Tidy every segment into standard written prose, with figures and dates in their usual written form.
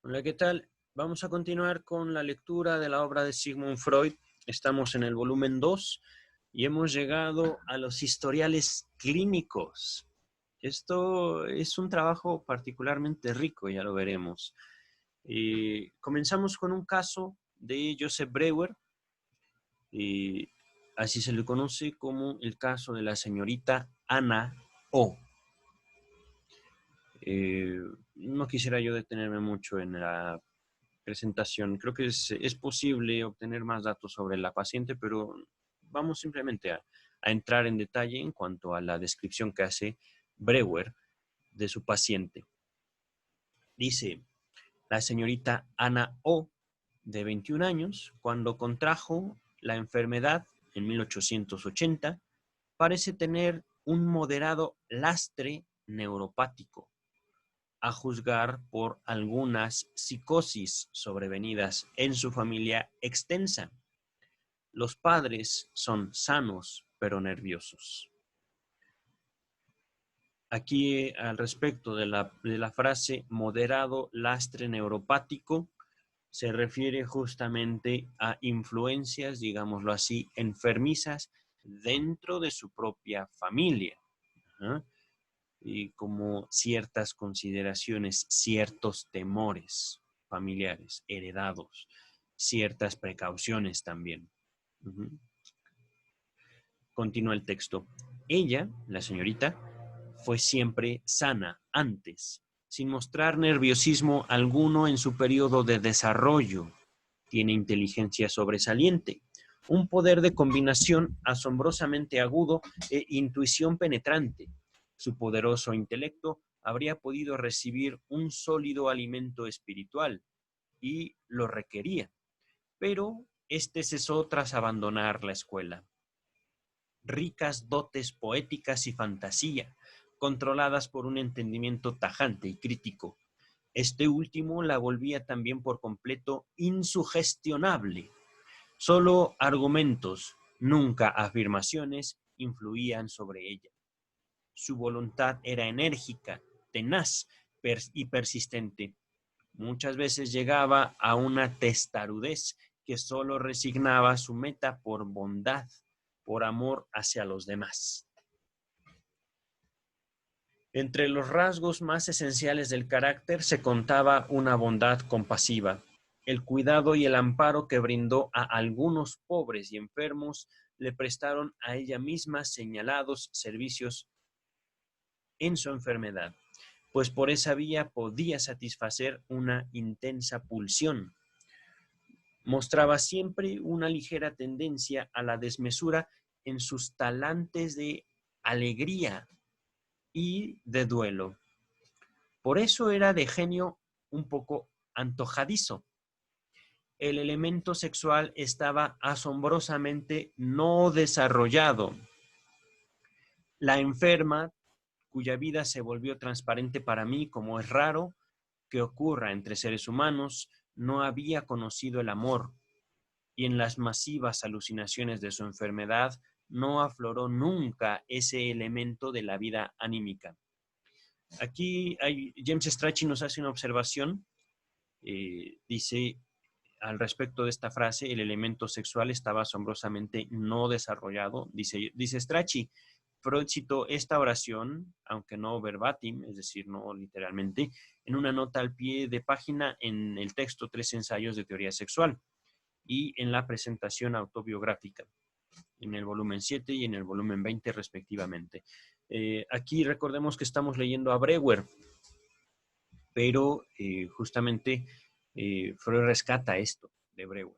Hola, ¿qué tal? Vamos a continuar con la lectura de la obra de Sigmund Freud. Estamos en el volumen 2 y hemos llegado a los historiales clínicos. Esto es un trabajo particularmente rico, ya lo veremos. Comenzamos con un caso de Joseph Breuer, y así se le conoce como el caso de la señorita Ana O. Eh, no quisiera yo detenerme mucho en la presentación. Creo que es posible obtener más datos sobre la paciente, pero vamos simplemente a entrar en detalle en cuanto a la descripción que hace Breuer de su paciente. Dice, la señorita Ana O, de 21 años, cuando contrajo la enfermedad en 1880, parece tener un moderado lastre neuropático, a juzgar por algunas psicosis sobrevenidas en su familia extensa. Los padres son sanos pero nerviosos. Aquí al respecto de la frase moderado lastre neuropático, se refiere justamente a influencias, digámoslo así, enfermizas dentro de su propia familia. ¿Ah? Y como ciertas consideraciones, ciertos temores familiares heredados, ciertas precauciones también. Continúa el texto. Ella, la señorita, fue siempre sana antes, sin mostrar nerviosismo alguno en su periodo de desarrollo. Tiene inteligencia sobresaliente, un poder de combinación asombrosamente agudo e intuición penetrante. Su poderoso intelecto habría podido recibir un sólido alimento espiritual y lo requería, pero este cesó tras abandonar la escuela. Ricas dotes poéticas y fantasía, controladas por un entendimiento tajante y crítico. Este último la volvía también por completo insugestionable. Solo argumentos, nunca afirmaciones, influían sobre ella. Su voluntad era enérgica, tenaz y persistente. Muchas veces llegaba a una testarudez que solo resignaba su meta por bondad, por amor hacia los demás. Entre los rasgos más esenciales del carácter se contaba una bondad compasiva. El cuidado y el amparo que brindó a algunos pobres y enfermos le prestaron a ella misma señalados servicios en su enfermedad, pues por esa vía podía satisfacer una intensa pulsión. Mostraba siempre una ligera tendencia a la desmesura en sus talantes de alegría y de duelo. Por eso era de genio un poco antojadizo. El elemento sexual estaba asombrosamente no desarrollado. La enferma, cuya vida se volvió transparente para mí, como es raro que ocurra entre seres humanos, no había conocido el amor, y en las masivas alucinaciones de su enfermedad no afloró nunca ese elemento de la vida anímica. Aquí James Strachey nos hace una observación, dice al respecto de esta frase, el elemento sexual estaba asombrosamente no desarrollado. Dice Strachey, Freud citó esta oración, aunque no verbatim, es decir, no literalmente, en una nota al pie de página en el texto Tres ensayos de teoría sexual y en la presentación autobiográfica, en el volumen 7 y en el volumen 20 respectivamente. Aquí recordemos que estamos leyendo a Breuer, pero justamente Freud rescata esto de Breuer.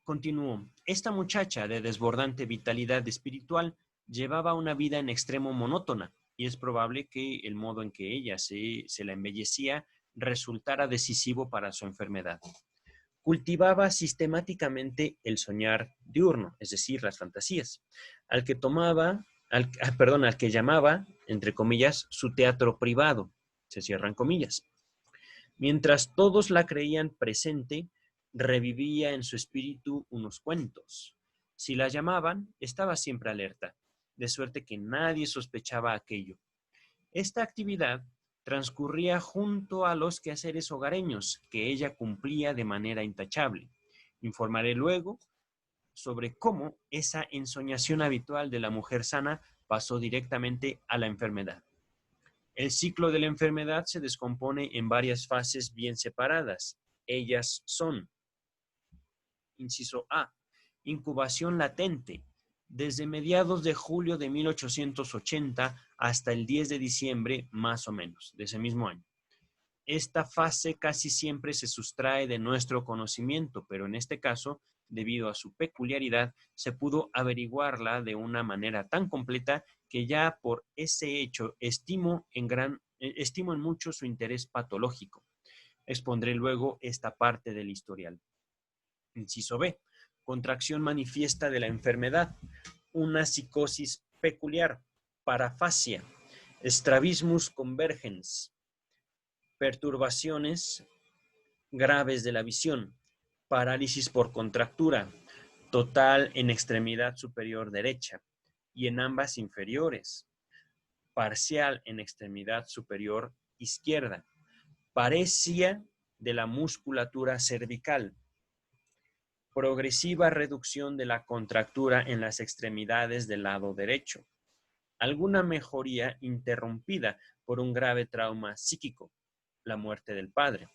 Continúo. Esta muchacha de desbordante vitalidad espiritual llevaba una vida en extremo monótona y es probable que el modo en que ella se la embellecía resultara decisivo para su enfermedad. Cultivaba sistemáticamente el soñar diurno, es decir, las fantasías, al que llamaba, entre comillas, su teatro privado, se cierran comillas. Mientras todos la creían presente, revivía en su espíritu unos cuentos. Si la llamaban, estaba siempre alerta, de suerte que nadie sospechaba aquello. Esta actividad transcurría junto a los quehaceres hogareños que ella cumplía de manera intachable. Informaré luego sobre cómo esa ensoñación habitual de la mujer sana pasó directamente a la enfermedad. El ciclo de la enfermedad se descompone en varias fases bien separadas. Ellas son: inciso A, incubación latente, desde mediados de julio de 1880 hasta el 10 de diciembre, más o menos, de ese mismo año. Esta fase casi siempre se sustrae de nuestro conocimiento, pero en este caso, debido a su peculiaridad, se pudo averiguarla de una manera tan completa que ya por ese hecho estimo en mucho su interés patológico. Expondré luego esta parte del historial. Inciso B. Contracción manifiesta de la enfermedad, una psicosis peculiar, parafasia, strabismus convergens, perturbaciones graves de la visión, parálisis por contractura, total en extremidad superior derecha y en ambas inferiores, parcial en extremidad superior izquierda, paresia de la musculatura cervical, progresiva reducción de la contractura en las extremidades del lado derecho, alguna mejoría interrumpida por un grave trauma psíquico, la muerte del padre,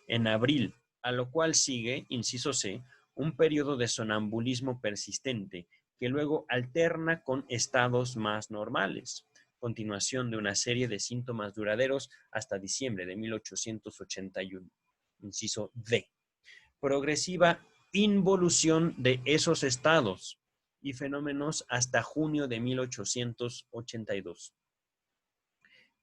en abril, a lo cual sigue, inciso C, un periodo de sonambulismo persistente que luego alterna con estados más normales, continuación de una serie de síntomas duraderos hasta diciembre de 1881. Inciso D. Progresiva involución de esos estados y fenómenos hasta junio de 1882.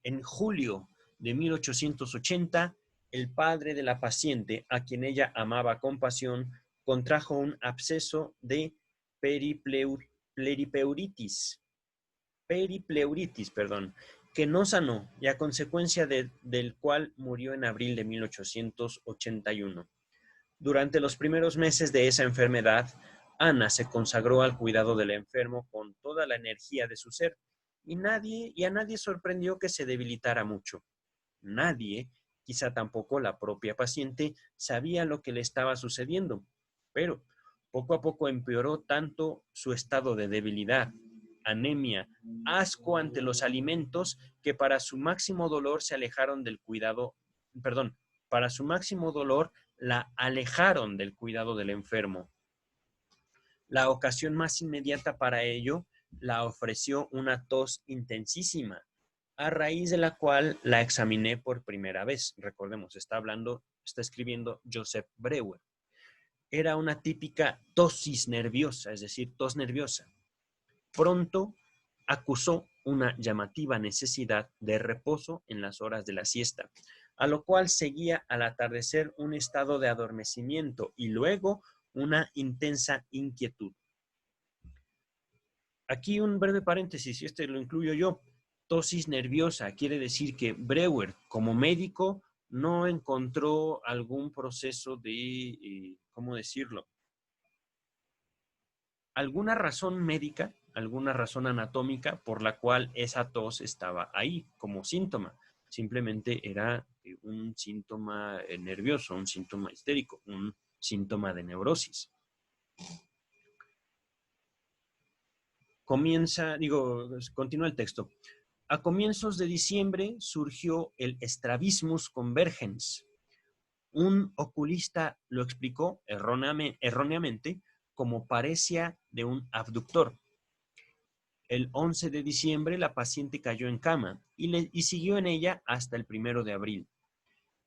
En julio de 1880, el padre de la paciente, a quien ella amaba con pasión, contrajo un absceso de peripleuritis, que no sanó y a consecuencia del cual murió en abril de 1881. Durante los primeros meses de esa enfermedad, Ana se consagró al cuidado del enfermo con toda la energía de su ser y a nadie sorprendió que se debilitara mucho. Nadie, quizá tampoco la propia paciente, sabía lo que le estaba sucediendo, pero poco a poco empeoró tanto su estado de debilidad, anemia, asco ante los alimentos, que para su máximo dolor se alejaron del cuidado, para su máximo dolor la alejaron del cuidado del enfermo. La ocasión más inmediata para ello la ofreció una tos intensísima, a raíz de la cual la examiné por primera vez. Recordemos, está escribiendo Joseph Breuer. Era una típica tosis nerviosa, es decir, tos nerviosa. Pronto acusó una llamativa necesidad de reposo en las horas de la siesta, a lo cual seguía al atardecer un estado de adormecimiento y luego una intensa inquietud. Aquí un breve paréntesis, y este lo incluyo yo. Tosis nerviosa quiere decir que Breuer, como médico, no encontró algún proceso de, ¿cómo decirlo? Alguna razón médica, alguna razón anatómica por la cual esa tos estaba ahí como síntoma. Simplemente era un síntoma nervioso, un síntoma histérico, un síntoma de neurosis. Continúa el texto. A comienzos de diciembre surgió el strabismus convergens. Un oculista lo explicó erróneamente como paresia de un abductor. El 11 de diciembre la paciente cayó en cama y siguió en ella hasta el 1 de abril.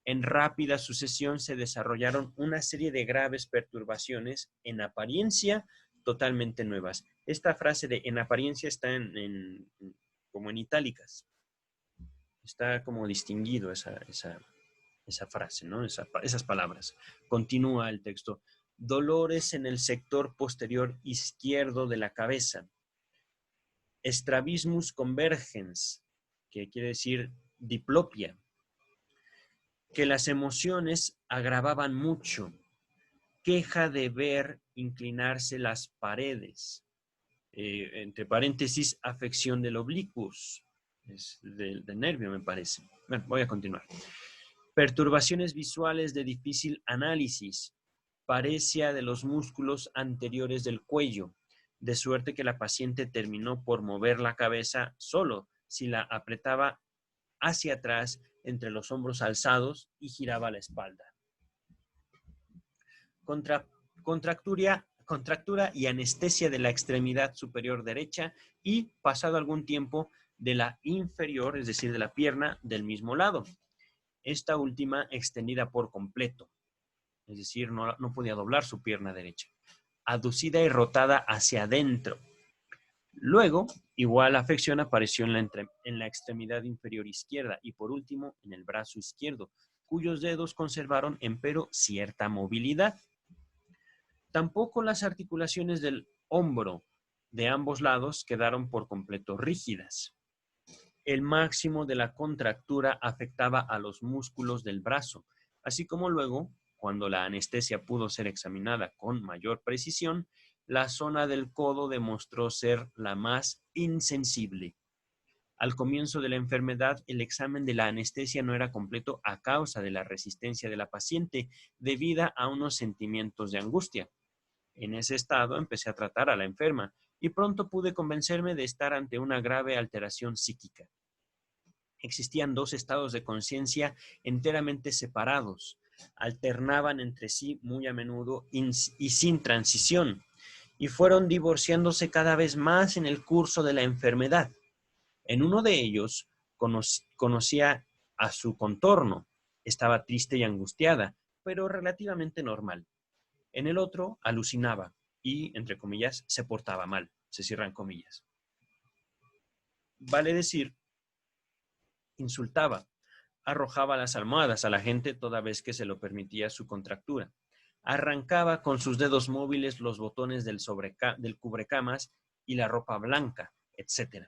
En rápida sucesión se desarrollaron una serie de graves perturbaciones en apariencia totalmente nuevas. Esta frase de en apariencia está como en itálicas. Está como distinguido esa frase, ¿no? Esas palabras. Continúa el texto. Dolores en el sector posterior izquierdo de la cabeza. Strabismus convergens, que quiere decir diplopia. Que las emociones agravaban mucho. Queja de ver inclinarse las paredes. Entre paréntesis, afección del oblicuus. Es del nervio, me parece. Bueno, voy a continuar. Perturbaciones visuales de difícil análisis, paresia de los músculos anteriores del cuello, de suerte que la paciente terminó por mover la cabeza solo si la apretaba hacia atrás entre los hombros alzados y giraba la espalda. Contractura y anestesia de la extremidad superior derecha y, pasado algún tiempo, de la inferior, es decir, de la pierna del mismo lado. Esta última extendida por completo, es decir, no podía doblar su pierna derecha, aducida y rotada hacia adentro. Luego, igual afección apareció en la extremidad inferior izquierda y, por último, en el brazo izquierdo, cuyos dedos conservaron, empero, cierta movilidad. Tampoco las articulaciones del hombro de ambos lados quedaron por completo rígidas. El máximo de la contractura afectaba a los músculos del brazo, así como luego, cuando la anestesia pudo ser examinada con mayor precisión, la zona del codo demostró ser la más insensible. Al comienzo de la enfermedad, el examen de la anestesia no era completo a causa de la resistencia de la paciente, debida a unos sentimientos de angustia. En ese estado empecé a tratar a la enferma y pronto pude convencerme de estar ante una grave alteración psíquica. Existían dos estados de conciencia enteramente separados, alternaban entre sí muy a menudo y sin transición, y fueron divorciándose cada vez más en el curso de la enfermedad. En uno de ellos conocía a su contorno, estaba triste y angustiada, pero relativamente normal. En el otro alucinaba y, entre comillas, se portaba mal, se cierran comillas. Vale decir, insultaba, arrojaba las almohadas a la gente toda vez que se lo permitía su contractura. Arrancaba con sus dedos móviles los botones del cubrecamas y la ropa blanca, etc.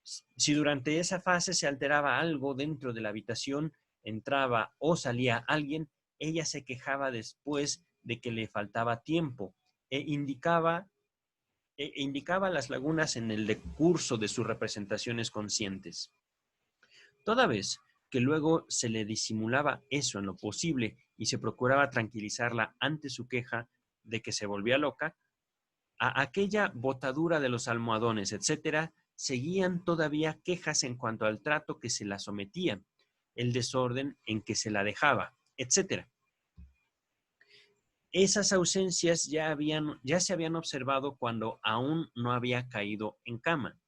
Si durante esa fase se alteraba algo dentro de la habitación, entraba o salía alguien, ella se quejaba después de que le faltaba tiempo e indicaba las lagunas en el decurso de sus representaciones conscientes. Toda vez que luego se le disimulaba eso en lo posible y se procuraba tranquilizarla ante su queja de que se volvía loca, a aquella botadura de los almohadones, etc., seguían todavía quejas en cuanto al trato que se la sometía, el desorden en que se la dejaba, etc. Esas ausencias ya se habían observado cuando aún no había caído en cama.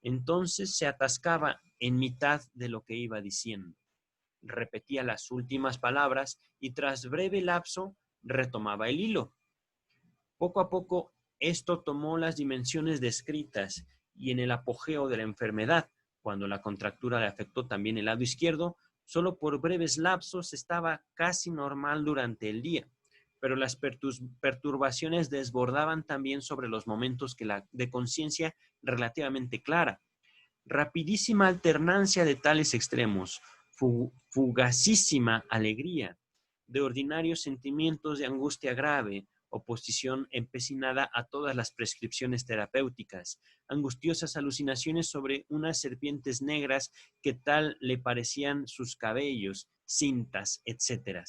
Entonces se atascaba en mitad de lo que iba diciendo. Repetía las últimas palabras y tras breve lapso retomaba el hilo. Poco a poco esto tomó las dimensiones descritas y en el apogeo de la enfermedad, cuando la contractura le afectó también el lado izquierdo, solo por breves lapsos estaba casi normal durante el día, pero las perturbaciones desbordaban también sobre los momentos de conciencia relativamente clara. Rapidísima alternancia de tales extremos, fugacísima alegría, de ordinarios sentimientos de angustia grave, oposición empecinada a todas las prescripciones terapéuticas, angustiosas alucinaciones sobre unas serpientes negras que tal le parecían sus cabellos, cintas, etcétera.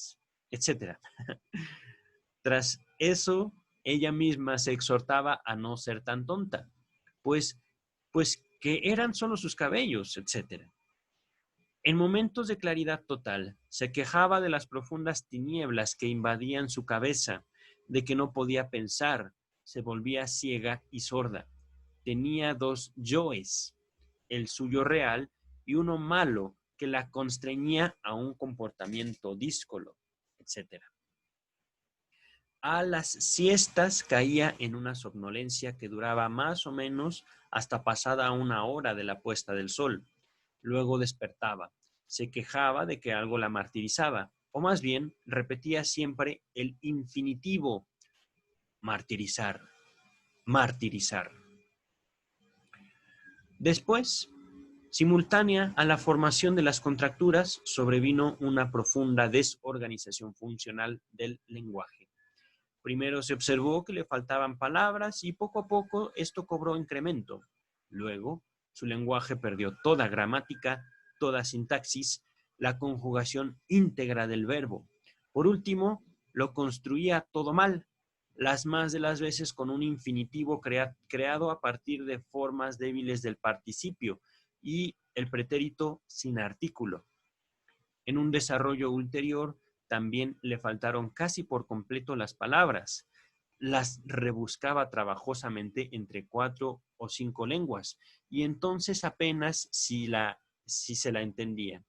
Tras eso, ella misma se exhortaba a no ser tan tonta, pues que eran solo sus cabellos, etc. En momentos de claridad total, se quejaba de las profundas tinieblas que invadían su cabeza, de que no podía pensar, se volvía ciega y sorda. Tenía dos yoes, el suyo real y uno malo, que la constreñía a un comportamiento díscolo, etc. A las siestas caía en una somnolencia que duraba más o menos hasta pasada 1 hora de la puesta del sol. Luego despertaba, se quejaba de que algo la martirizaba, o más bien repetía siempre el infinitivo martirizar, martirizar. Después, simultánea a la formación de las contracturas, sobrevino una profunda desorganización funcional del lenguaje. Primero se observó que le faltaban palabras y poco a poco esto cobró incremento. Luego, su lenguaje perdió toda gramática toda sintaxis, la conjugación íntegra del verbo. Por último, lo construía todo mal, las más de las veces con un infinitivo creado a partir de formas débiles del participio y el pretérito sin artículo. En un desarrollo ulterior también le faltaron casi por completo las palabras. Las rebuscaba trabajosamente entre 4 o 5 lenguas y entonces apenas si se la entendía.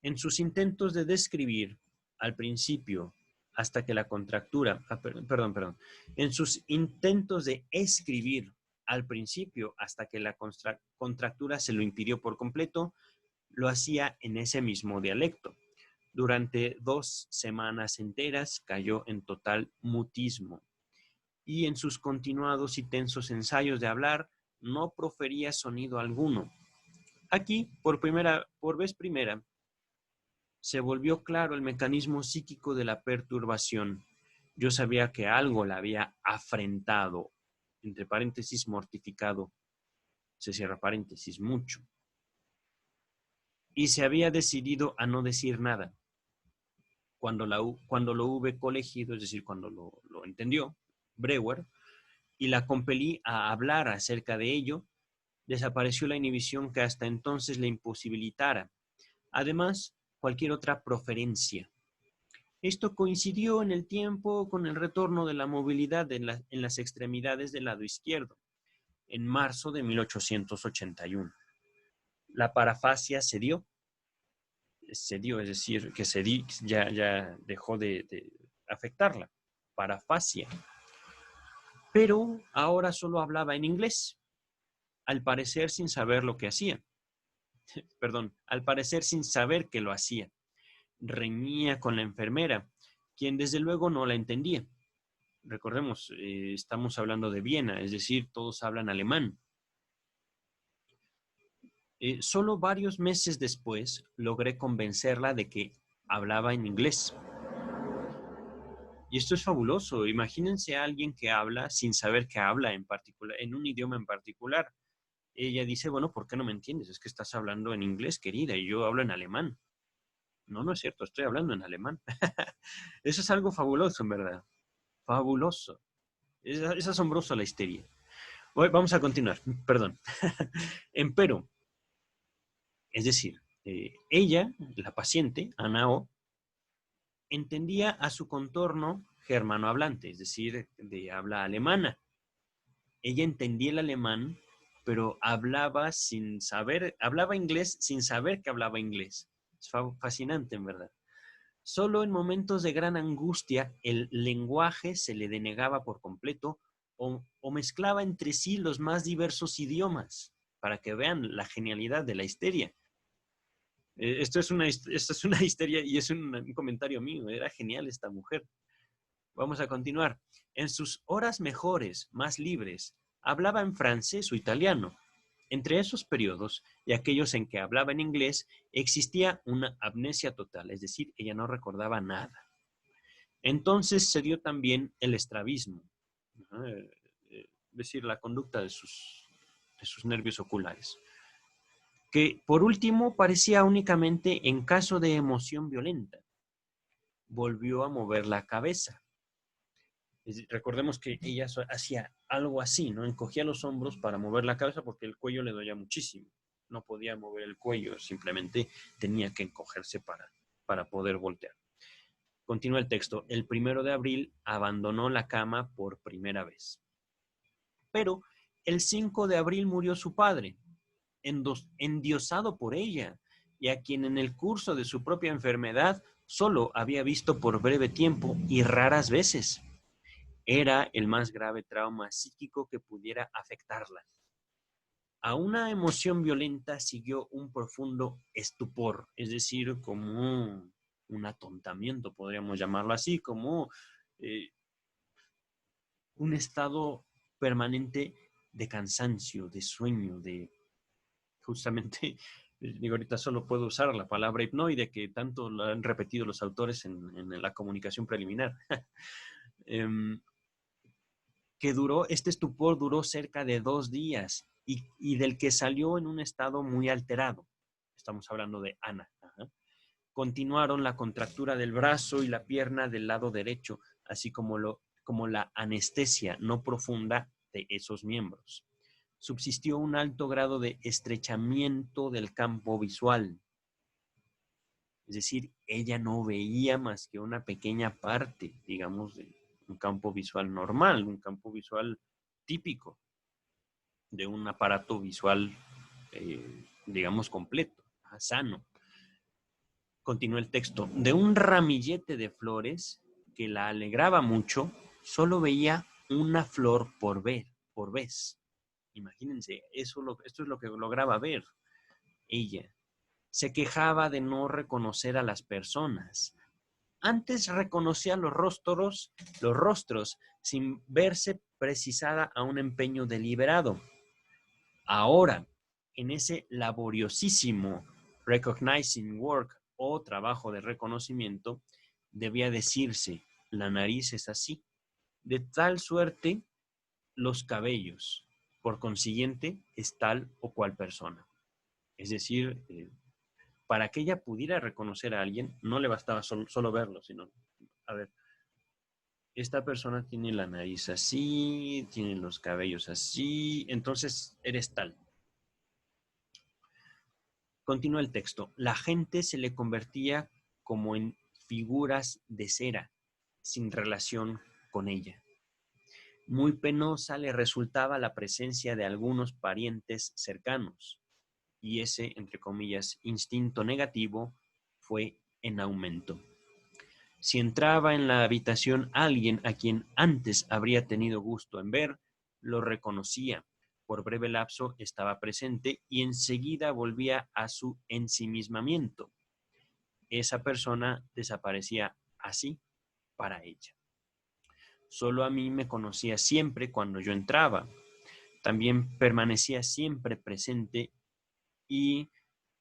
En sus intentos de describir al principio hasta que la contractura, en sus intentos de escribir al principio hasta que la contractura se lo impidió por completo, lo hacía en ese mismo dialecto. Durante 2 semanas enteras cayó en total mutismo y en sus continuados y tensos ensayos de hablar no profería sonido alguno. Aquí, por vez primera, se volvió claro el mecanismo psíquico de la perturbación. Yo sabía que algo la había afrentado, entre paréntesis, mortificado, se cierra paréntesis, mucho. Y se había decidido a no decir nada. Cuando lo hube colegido, es decir, cuando lo entendió Breuer, y la compelí a hablar acerca de ello, desapareció la inhibición que hasta entonces le imposibilitara. Además, cualquier otra proferencia. Esto coincidió en el tiempo con el retorno de la movilidad en las extremidades del lado izquierdo, en marzo de 1881. La parafasia cedió, es decir, que ya dejó de afectarla, parafasia. Pero ahora solo hablaba en inglés, al parecer sin saber lo que hacía. Al parecer sin saber que lo hacía. Reñía con la enfermera, quien desde luego no la entendía. Recordemos, estamos hablando de Viena, es decir, todos hablan alemán. Solo varios meses después logré convencerla de que hablaba en inglés. Y esto es fabuloso. Imagínense a alguien que habla sin saber que habla en particular, en un idioma en particular. Ella dice, bueno, ¿por qué no me entiendes? Es que estás hablando en inglés, querida, y yo hablo en alemán. No, no es cierto, estoy hablando en alemán. Eso es algo fabuloso, en verdad. Fabuloso. Es asombroso la histeria. Vamos a continuar, perdón. Empero, es decir, ella, la paciente, Anao, entendía a su contorno germanohablante, es decir, de habla alemana. Ella entendía el alemán, pero hablaba inglés sin saber que hablaba inglés. Es fascinante, en verdad. Solo en momentos de gran angustia el lenguaje se le denegaba por completo o mezclaba entre sí los más diversos idiomas, para que vean la genialidad de la histeria. Esto es una histeria y es un comentario mío. Era genial esta mujer. Vamos a continuar. En sus horas mejores, más libres, hablaba en francés o italiano. Entre esos periodos y aquellos en que hablaba en inglés, existía una amnesia total, es decir, ella no recordaba nada. Entonces se dio también el estrabismo, es decir, la conducta de sus nervios oculares, que por último parecía únicamente en caso de emoción violenta. Volvió a mover la cabeza. Recordemos que ella hacía algo así, ¿no? Encogía los hombros para mover la cabeza porque el cuello le dolía muchísimo. No podía mover el cuello, simplemente tenía que encogerse para poder voltear. Continúa el texto. El 1 de abril abandonó la cama por primera vez. Pero el 5 de abril murió su padre, endiosado por ella, y a quien en el curso de su propia enfermedad solo había visto por breve tiempo y raras veces. Era el más grave trauma psíquico que pudiera afectarla. A una emoción violenta siguió un profundo estupor, es decir, como un atontamiento, podríamos llamarlo así, como un estado permanente de cansancio, de sueño, de justamente, digo, ahorita solo puedo usar la palabra hipnoide que tanto lo han repetido los autores en la comunicación preliminar. Este estupor duró cerca de 2 días y del que salió en un estado muy alterado. Estamos hablando de Ana. Ajá. Continuaron la contractura del brazo y la pierna del lado derecho, así como la anestesia no profunda de esos miembros. Subsistió un alto grado de estrechamiento del campo visual. Es decir, ella no veía más que una pequeña parte, digamos, de un campo visual normal, un campo visual típico de un aparato visual, digamos, completo, sano. Continúa el texto. De un ramillete de flores que la alegraba mucho, solo veía una flor por vez. Imagínense, esto es lo que lograba ver ella. Se quejaba de no reconocer a las personas. Antes reconocía los rostros sin verse precisada a un empeño deliberado. Ahora, en ese laboriosísimo recognizing work o trabajo de reconocimiento, debía decirse, la nariz es así, de tal suerte los cabellos, por consiguiente, es tal o cual persona. Es decir, para que ella pudiera reconocer a alguien, no le bastaba solo verlo, sino, a ver, esta persona tiene la nariz así, tiene los cabellos así, entonces eres tal. Continúa el texto. La gente se le convertía como en figuras de cera, sin relación con ella. Muy penosa le resultaba la presencia de algunos parientes cercanos, y ese, entre comillas, instinto negativo fue en aumento. Si entraba en la habitación alguien a quien antes habría tenido gusto en ver, lo reconocía. Por breve lapso estaba presente y enseguida volvía a su ensimismamiento. Esa persona desaparecía así para ella. Solo a mí me conocía siempre cuando yo entraba. También permanecía siempre presente y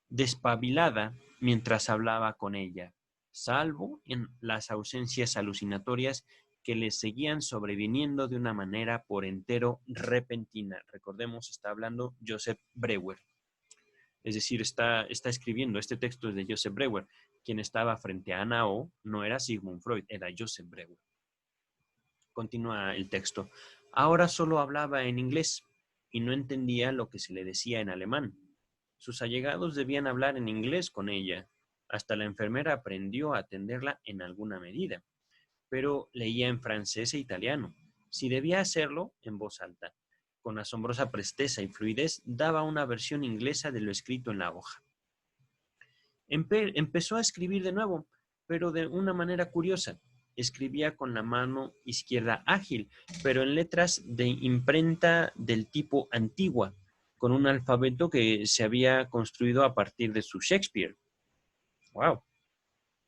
despabilada mientras hablaba con ella, salvo en las ausencias alucinatorias que le seguían sobreviniendo de una manera por entero repentina. Recordemos, está hablando Joseph Breuer. Es decir, está escribiendo, este texto es de Joseph Breuer. Quien estaba frente a Ana O no era Sigmund Freud, era Joseph Breuer. Continúa el texto. Ahora solo hablaba en inglés y no entendía lo que se le decía en alemán. Sus allegados debían hablar en inglés con ella. Hasta la enfermera aprendió a atenderla en alguna medida, pero leía en francés e italiano. Si debía hacerlo, en voz alta. Con asombrosa presteza y fluidez daba una versión inglesa de lo escrito en la hoja. Empezó a escribir de nuevo, pero de una manera curiosa. Escribía con la mano izquierda ágil, pero en letras de imprenta del tipo antigua, con un alfabeto que se había construido a partir de su Shakespeare. ¡Wow!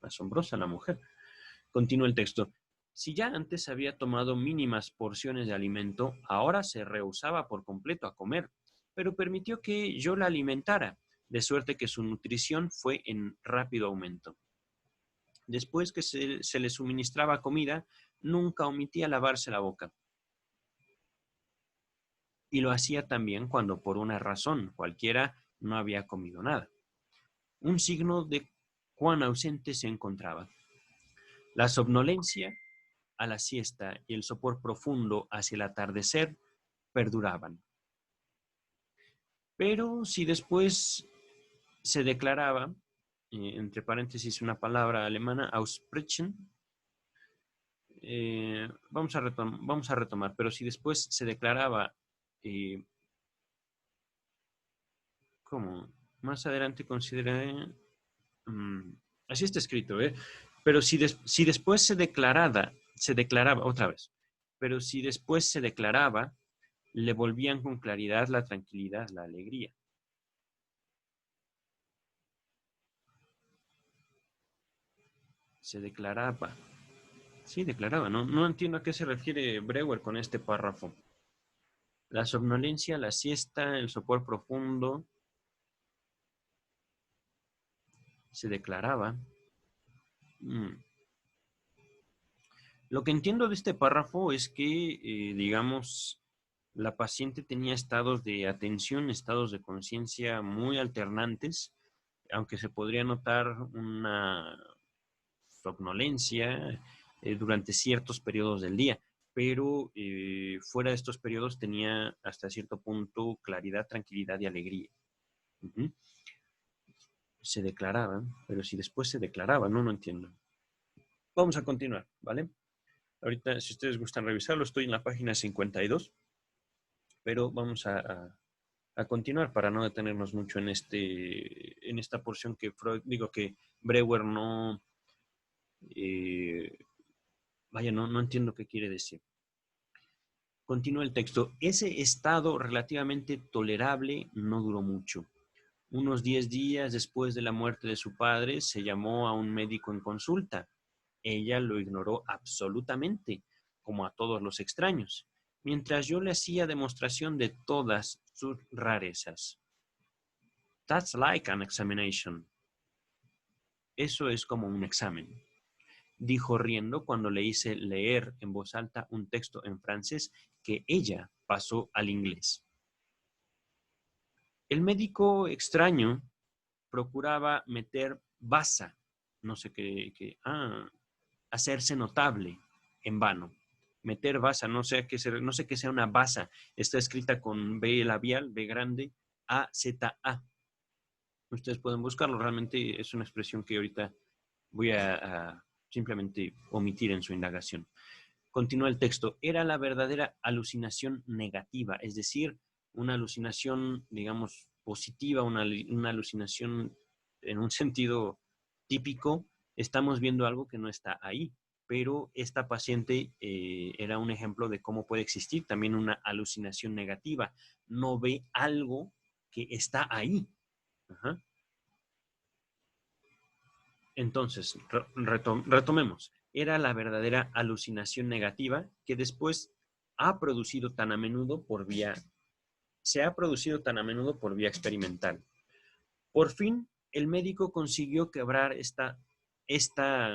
Asombrosa la mujer. Continúa el texto. Si ya antes había tomado mínimas porciones de alimento, ahora se rehusaba por completo a comer, pero permitió que yo la alimentara, de suerte que su nutrición fue en rápido aumento. Después que se le suministraba comida, nunca omitía lavarse la boca. Y lo hacía también cuando por una razón cualquiera no había comido nada. Un signo de cuán ausente se encontraba. La somnolencia a la siesta y el sopor profundo hacia el atardecer perduraban. Pero si después se declaraba, entre paréntesis una palabra alemana, aussprechen, vamos a retomar, pero si después se declaraba, ¿cómo? Más adelante consideré, así está escrito, pero si después se declaraba, otra vez, pero si después se declaraba, le volvían con claridad la tranquilidad, la alegría. Se declaraba. Sí, declaraba. No entiendo a qué se refiere Breuer con este párrafo. La somnolencia, la siesta, el sopor profundo. Se declaraba. Lo que entiendo de este párrafo es que, digamos, La paciente tenía estados de atención, estados de conciencia muy alternantes, aunque se podría notar una somnolencia durante ciertos periodos del día, pero fuera de estos periodos tenía hasta cierto punto claridad, tranquilidad y alegría. Uh-huh. Se declaraban, pero si después se declaraban, no entiendo. Vamos a continuar, ¿vale? Ahorita, si ustedes gustan revisarlo, estoy en la página 52, pero vamos a continuar para no detenernos mucho en esta porción que Freud, digo que Breuer no, no entiendo qué quiere decir. Continúa el texto. Ese estado relativamente tolerable no duró mucho. Unos 10 días después de la muerte de su padre, se llamó a un médico en consulta. Ella lo ignoró absolutamente, como a todos los extraños, mientras yo le hacía demostración de todas sus rarezas. That's like an examination. Eso es como un examen, dijo riendo cuando le hice leer en voz alta un texto en francés que ella pasó al inglés. El médico extraño procuraba meter baza, no sé qué, hacerse notable en vano. Meter baza, no sé qué sea una baza, está escrita con B labial, B grande, A-Z-A. Ustedes pueden buscarlo, realmente es una expresión que ahorita voy a simplemente omitir en su indagación. Continúa el texto. Era la verdadera alucinación negativa, es decir, una alucinación, digamos, positiva, una alucinación en un sentido típico. Estamos viendo algo que no está ahí, pero esta paciente era un ejemplo de cómo puede existir también una alucinación negativa. No ve algo que está ahí. Ajá. Entonces, retomemos. Era la verdadera alucinación negativa que después se ha producido tan a menudo por vía experimental. Por fin, el médico consiguió quebrar esta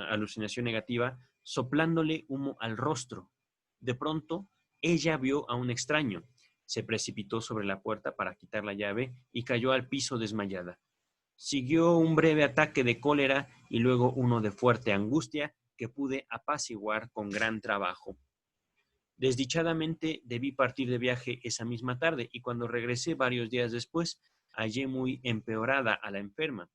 alucinación negativa soplándole humo al rostro. De pronto, ella vio a un extraño. Se precipitó sobre la puerta para quitar la llave y cayó al piso desmayada. Siguió un breve ataque de cólera y luego uno de fuerte angustia que pude apaciguar con gran trabajo. Desdichadamente debí partir de viaje esa misma tarde y cuando regresé varios días después hallé muy empeorada a la enferma.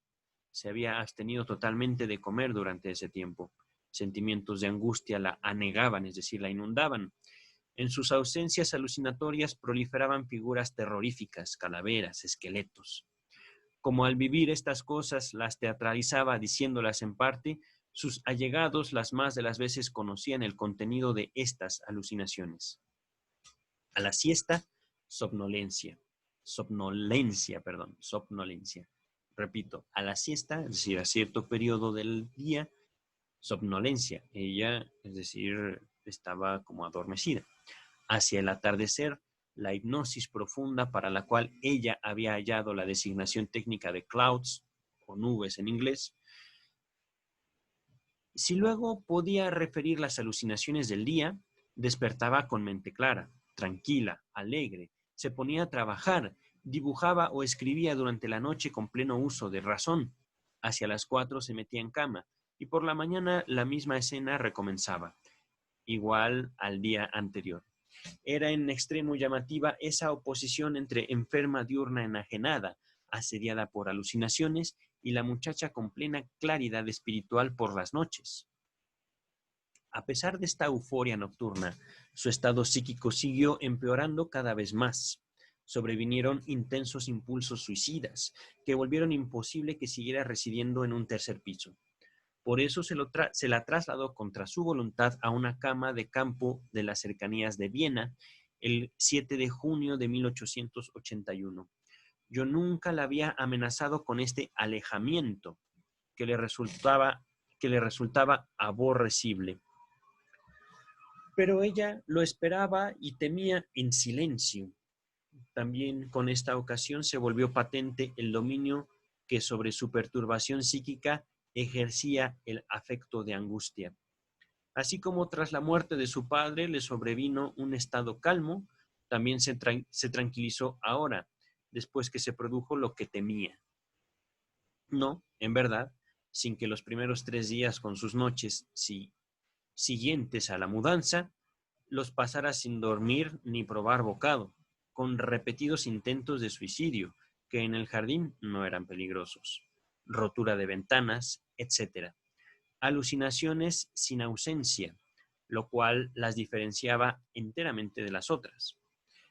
Se había abstenido totalmente de comer durante ese tiempo. Sentimientos de angustia la anegaban, es decir, la inundaban. En sus ausencias alucinatorias proliferaban figuras terroríficas, calaveras, esqueletos. Como al vivir estas cosas las teatralizaba diciéndolas en parte, sus allegados las más de las veces conocían el contenido de estas alucinaciones. A la siesta, somnolencia. Somnolencia. Repito, a la siesta, es decir, a cierto periodo del día, somnolencia. Ella, es decir, estaba como adormecida. Hacia el atardecer, la hipnosis profunda para la cual ella había hallado la designación técnica de clouds, o nubes en inglés. Si luego podía referir las alucinaciones del día, despertaba con mente clara, tranquila, alegre, se ponía a trabajar, dibujaba o escribía durante la noche con pleno uso de razón. Hacia las 4 se metía en cama y por la mañana la misma escena recomenzaba, igual al día anterior. Era en extremo llamativa esa oposición entre enferma diurna enajenada, asediada por alucinaciones, y la muchacha con plena claridad espiritual por las noches. A pesar de esta euforia nocturna, su estado psíquico siguió empeorando cada vez más. Sobrevinieron intensos impulsos suicidas, que volvieron imposible que siguiera residiendo en un tercer piso. Por eso se la trasladó contra su voluntad a una cama de campo de las cercanías de Viena el 7 de junio de 1881. Yo nunca la había amenazado con este alejamiento que le resultaba aborrecible. Pero ella lo esperaba y temía en silencio. También con esta ocasión se volvió patente el dominio que sobre su perturbación psíquica ejercía el afecto de angustia. Así como tras la muerte de su padre le sobrevino un estado calmo, también se tranquilizó ahora, después que se produjo lo que temía. No, en verdad, sin que los primeros 3 días con sus noches siguientes a la mudanza los pasara sin dormir ni probar bocado, con repetidos intentos de suicidio, que en el jardín no eran peligrosos, rotura de ventanas, etc. Alucinaciones sin ausencia, lo cual las diferenciaba enteramente de las otras.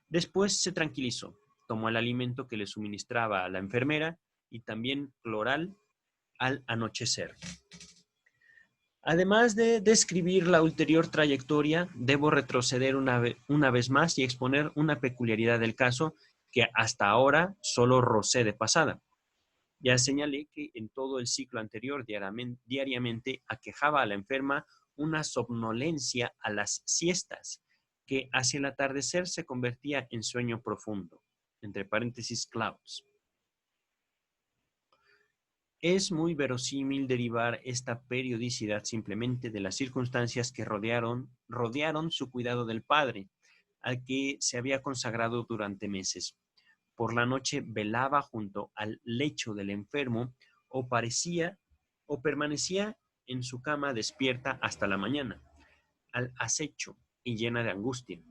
Después se tranquilizó, tomó el alimento que le suministraba a la enfermera y también cloral al anochecer. Además de describir la ulterior trayectoria, debo retroceder una vez más y exponer una peculiaridad del caso que hasta ahora solo rocé de pasada. Ya señalé que en todo el ciclo anterior diariamente aquejaba a la enferma una somnolencia a las siestas, que hacia el atardecer se convertía en sueño profundo, entre paréntesis clouds. Es muy verosímil derivar esta periodicidad simplemente de las circunstancias que rodearon su cuidado del padre, al que se había consagrado durante meses. Por la noche velaba junto al lecho del enfermo o permanecía en su cama despierta hasta la mañana, al acecho y llena de angustia.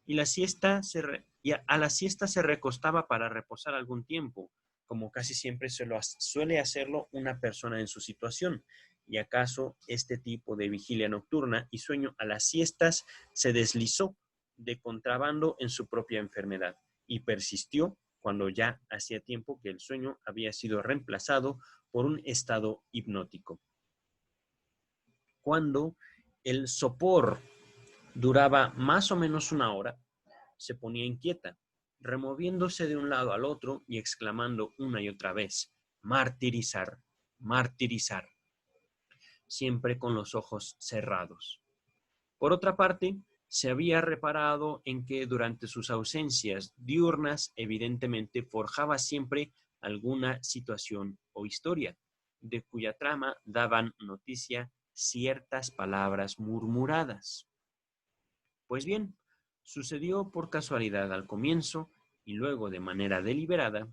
Y a la siesta se recostaba para reposar algún tiempo, como casi siempre suele hacerlo una persona en su situación. Y acaso este tipo de vigilia nocturna y sueño a las siestas se deslizó de contrabando en su propia enfermedad y persistió cuando ya hacía tiempo que el sueño había sido reemplazado por un estado hipnótico. Cuando el sopor duraba más o menos una hora, se ponía inquieta, removiéndose de un lado al otro y exclamando una y otra vez, martirizar, martirizar, siempre con los ojos cerrados. Por otra parte, se había reparado en que durante sus ausencias diurnas evidentemente forjaba siempre alguna situación o historia, de cuya trama daban noticia ciertas palabras murmuradas. Pues bien, sucedió por casualidad al comienzo y luego de manera deliberada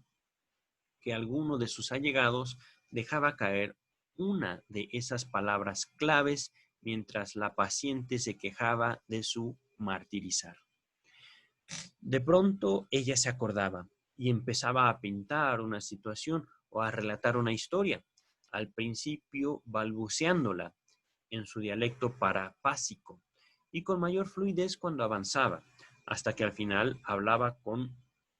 que alguno de sus allegados dejaba caer una de esas palabras claves mientras la paciente se quejaba de su martirizar. De pronto ella se acordaba y empezaba a pintar una situación o a relatar una historia, al principio balbuceándola en su dialecto parapásico y con mayor fluidez cuando avanzaba, hasta que al final hablaba con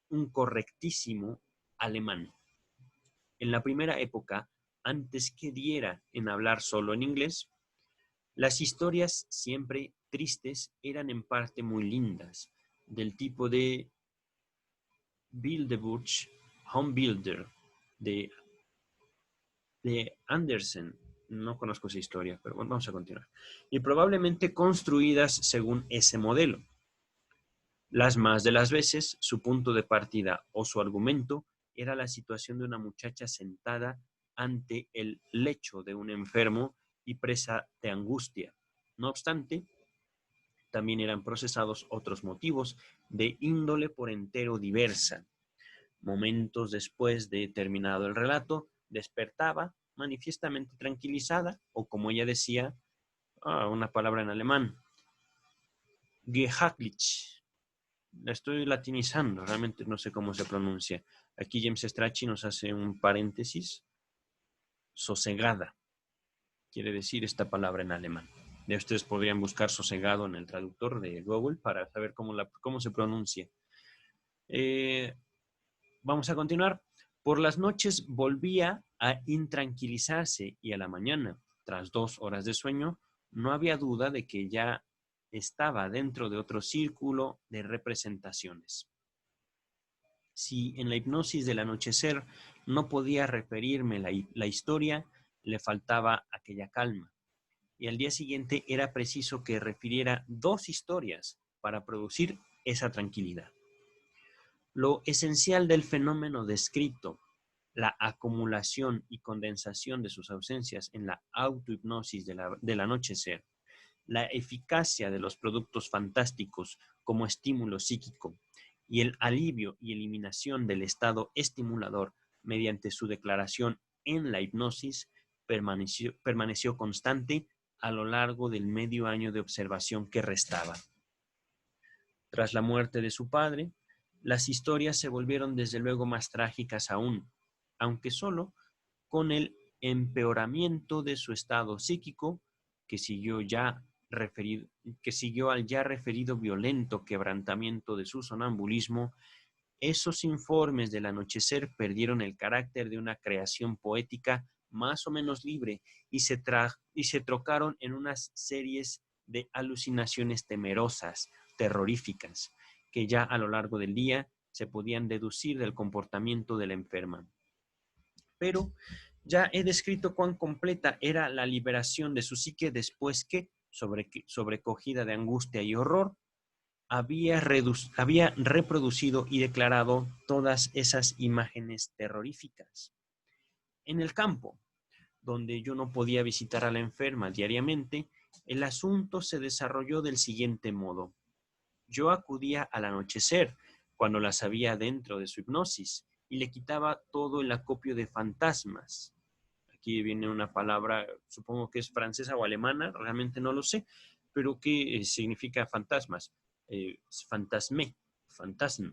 un correctísimo alemán. En la primera época, antes que diera en hablar solo en inglés, las historias, siempre tristes, eran en parte muy lindas, del tipo de Bilderbuch Home Builder, de Andersen. No conozco esa historia, pero bueno, vamos a continuar. Y probablemente construidas según ese modelo. Las más de las veces, su punto de partida o su argumento era la situación de una muchacha sentada ante el lecho de un enfermo y presa de angustia. No obstante, también eran procesados otros motivos de índole por entero diversa. Momentos después de terminado el relato, despertaba manifiestamente tranquilizada, o como ella decía, una palabra en alemán, gehaglich. La estoy latinizando, realmente no sé cómo se pronuncia. Aquí James Strachey nos hace un paréntesis, sosegada, quiere decir esta palabra en alemán. Ya ustedes podrían buscar sosegado en el traductor de Google para saber cómo se pronuncia. Vamos a continuar. Por las noches volvía a intranquilizarse y a la mañana, tras 2 horas de sueño, no había duda de que ya estaba dentro de otro círculo de representaciones. Si en la hipnosis del anochecer no podía referirme la historia, le faltaba aquella calma. Y al día siguiente era preciso que refiriera 2 historias para producir esa tranquilidad. Lo esencial del fenómeno descrito, la acumulación y condensación de sus ausencias en la autohipnosis del anochecer, la eficacia de los productos fantásticos como estímulo psíquico y el alivio y eliminación del estado estimulador mediante su declaración en la hipnosis permaneció constante a lo largo del medio año de observación que restaba. Tras la muerte de su padre, las historias se volvieron desde luego más trágicas aún, aunque solo con el empeoramiento de su estado psíquico, que siguió al ya referido violento quebrantamiento de su sonambulismo. Esos informes del anochecer perdieron el carácter de una creación poética más o menos libre y se trocaron en unas series de alucinaciones temerosas, terroríficas, que ya a lo largo del día se podían deducir del comportamiento de la enferma. Pero ya he descrito cuán completa era la liberación de su psique después que, sobrecogida de angustia y horror, había reproducido y declarado todas esas imágenes terroríficas. En el campo, donde yo no podía visitar a la enferma diariamente, el asunto se desarrolló del siguiente modo. Yo acudía al anochecer, cuando la sabía dentro de su hipnosis, y le quitaba todo el acopio de fantasmas. Aquí viene una palabra, supongo que es francesa o alemana, realmente no lo sé, pero que significa fantasmas. Fantasmé, fantasma,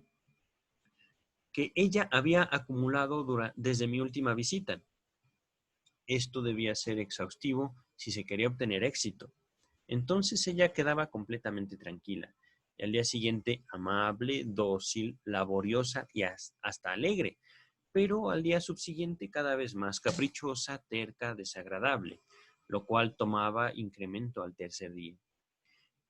que ella había acumulado desde mi última visita. Esto debía ser exhaustivo si se quería obtener éxito. Entonces ella quedaba completamente tranquila. Y al día siguiente, amable, dócil, laboriosa y hasta alegre. Pero al día subsiguiente cada vez más caprichosa, terca, desagradable, lo cual tomaba incremento al tercer día.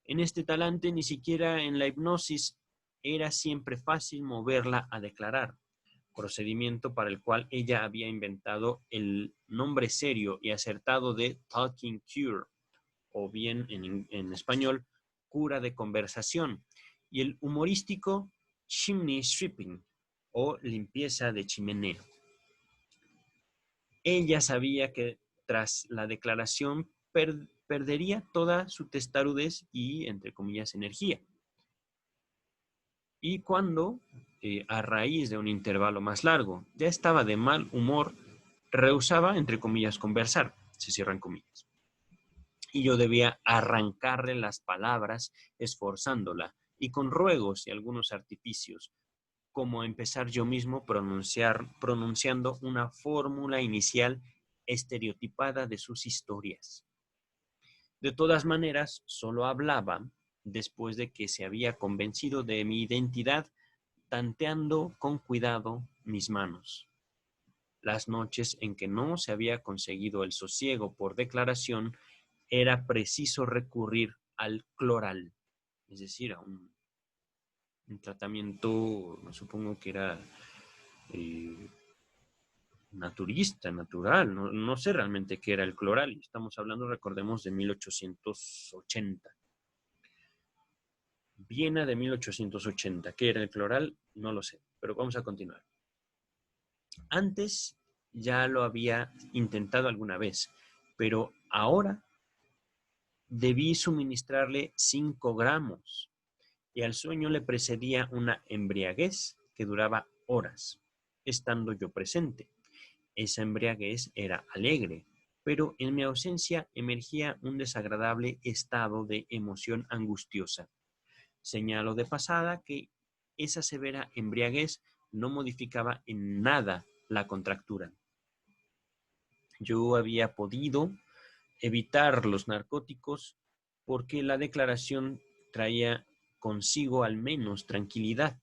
En este talante ni siquiera en la hipnosis era siempre fácil moverla a declarar, procedimiento para el cual ella había inventado el nombre serio y acertado de talking cure, o bien en español, cura de conversación, y el humorístico chimney sweeping, o limpieza de chimenea. Ella sabía que tras la declaración perdería toda su testarudez y, entre comillas, energía. Y cuando, a raíz de un intervalo más largo, ya estaba de mal humor, rehusaba, entre comillas, conversar, se cierran comillas. Y yo debía arrancarle las palabras, esforzándola, y con ruegos y algunos artificios, como empezar yo mismo pronunciando una fórmula inicial estereotipada de sus historias. De todas maneras, solo hablaba después de que se había convencido de mi identidad, tanteando con cuidado mis manos. Las noches en que no se había conseguido el sosiego por declaración, era preciso recurrir al cloral, es decir, a un tratamiento, supongo que era naturista, natural, no sé realmente qué era el cloral, estamos hablando, recordemos, de 1880. Viena de 1880, ¿qué era el cloral? No lo sé, pero vamos a continuar. Antes ya lo había intentado alguna vez, pero ahora debí suministrarle 5 gramos y al sueño le precedía una embriaguez que duraba horas, estando yo presente. Esa embriaguez era alegre, pero en mi ausencia emergía un desagradable estado de emoción angustiosa. Señalo de pasada que esa severa embriaguez no modificaba en nada la contractura. Yo había podido evitar los narcóticos porque la declaración traía consigo al menos tranquilidad,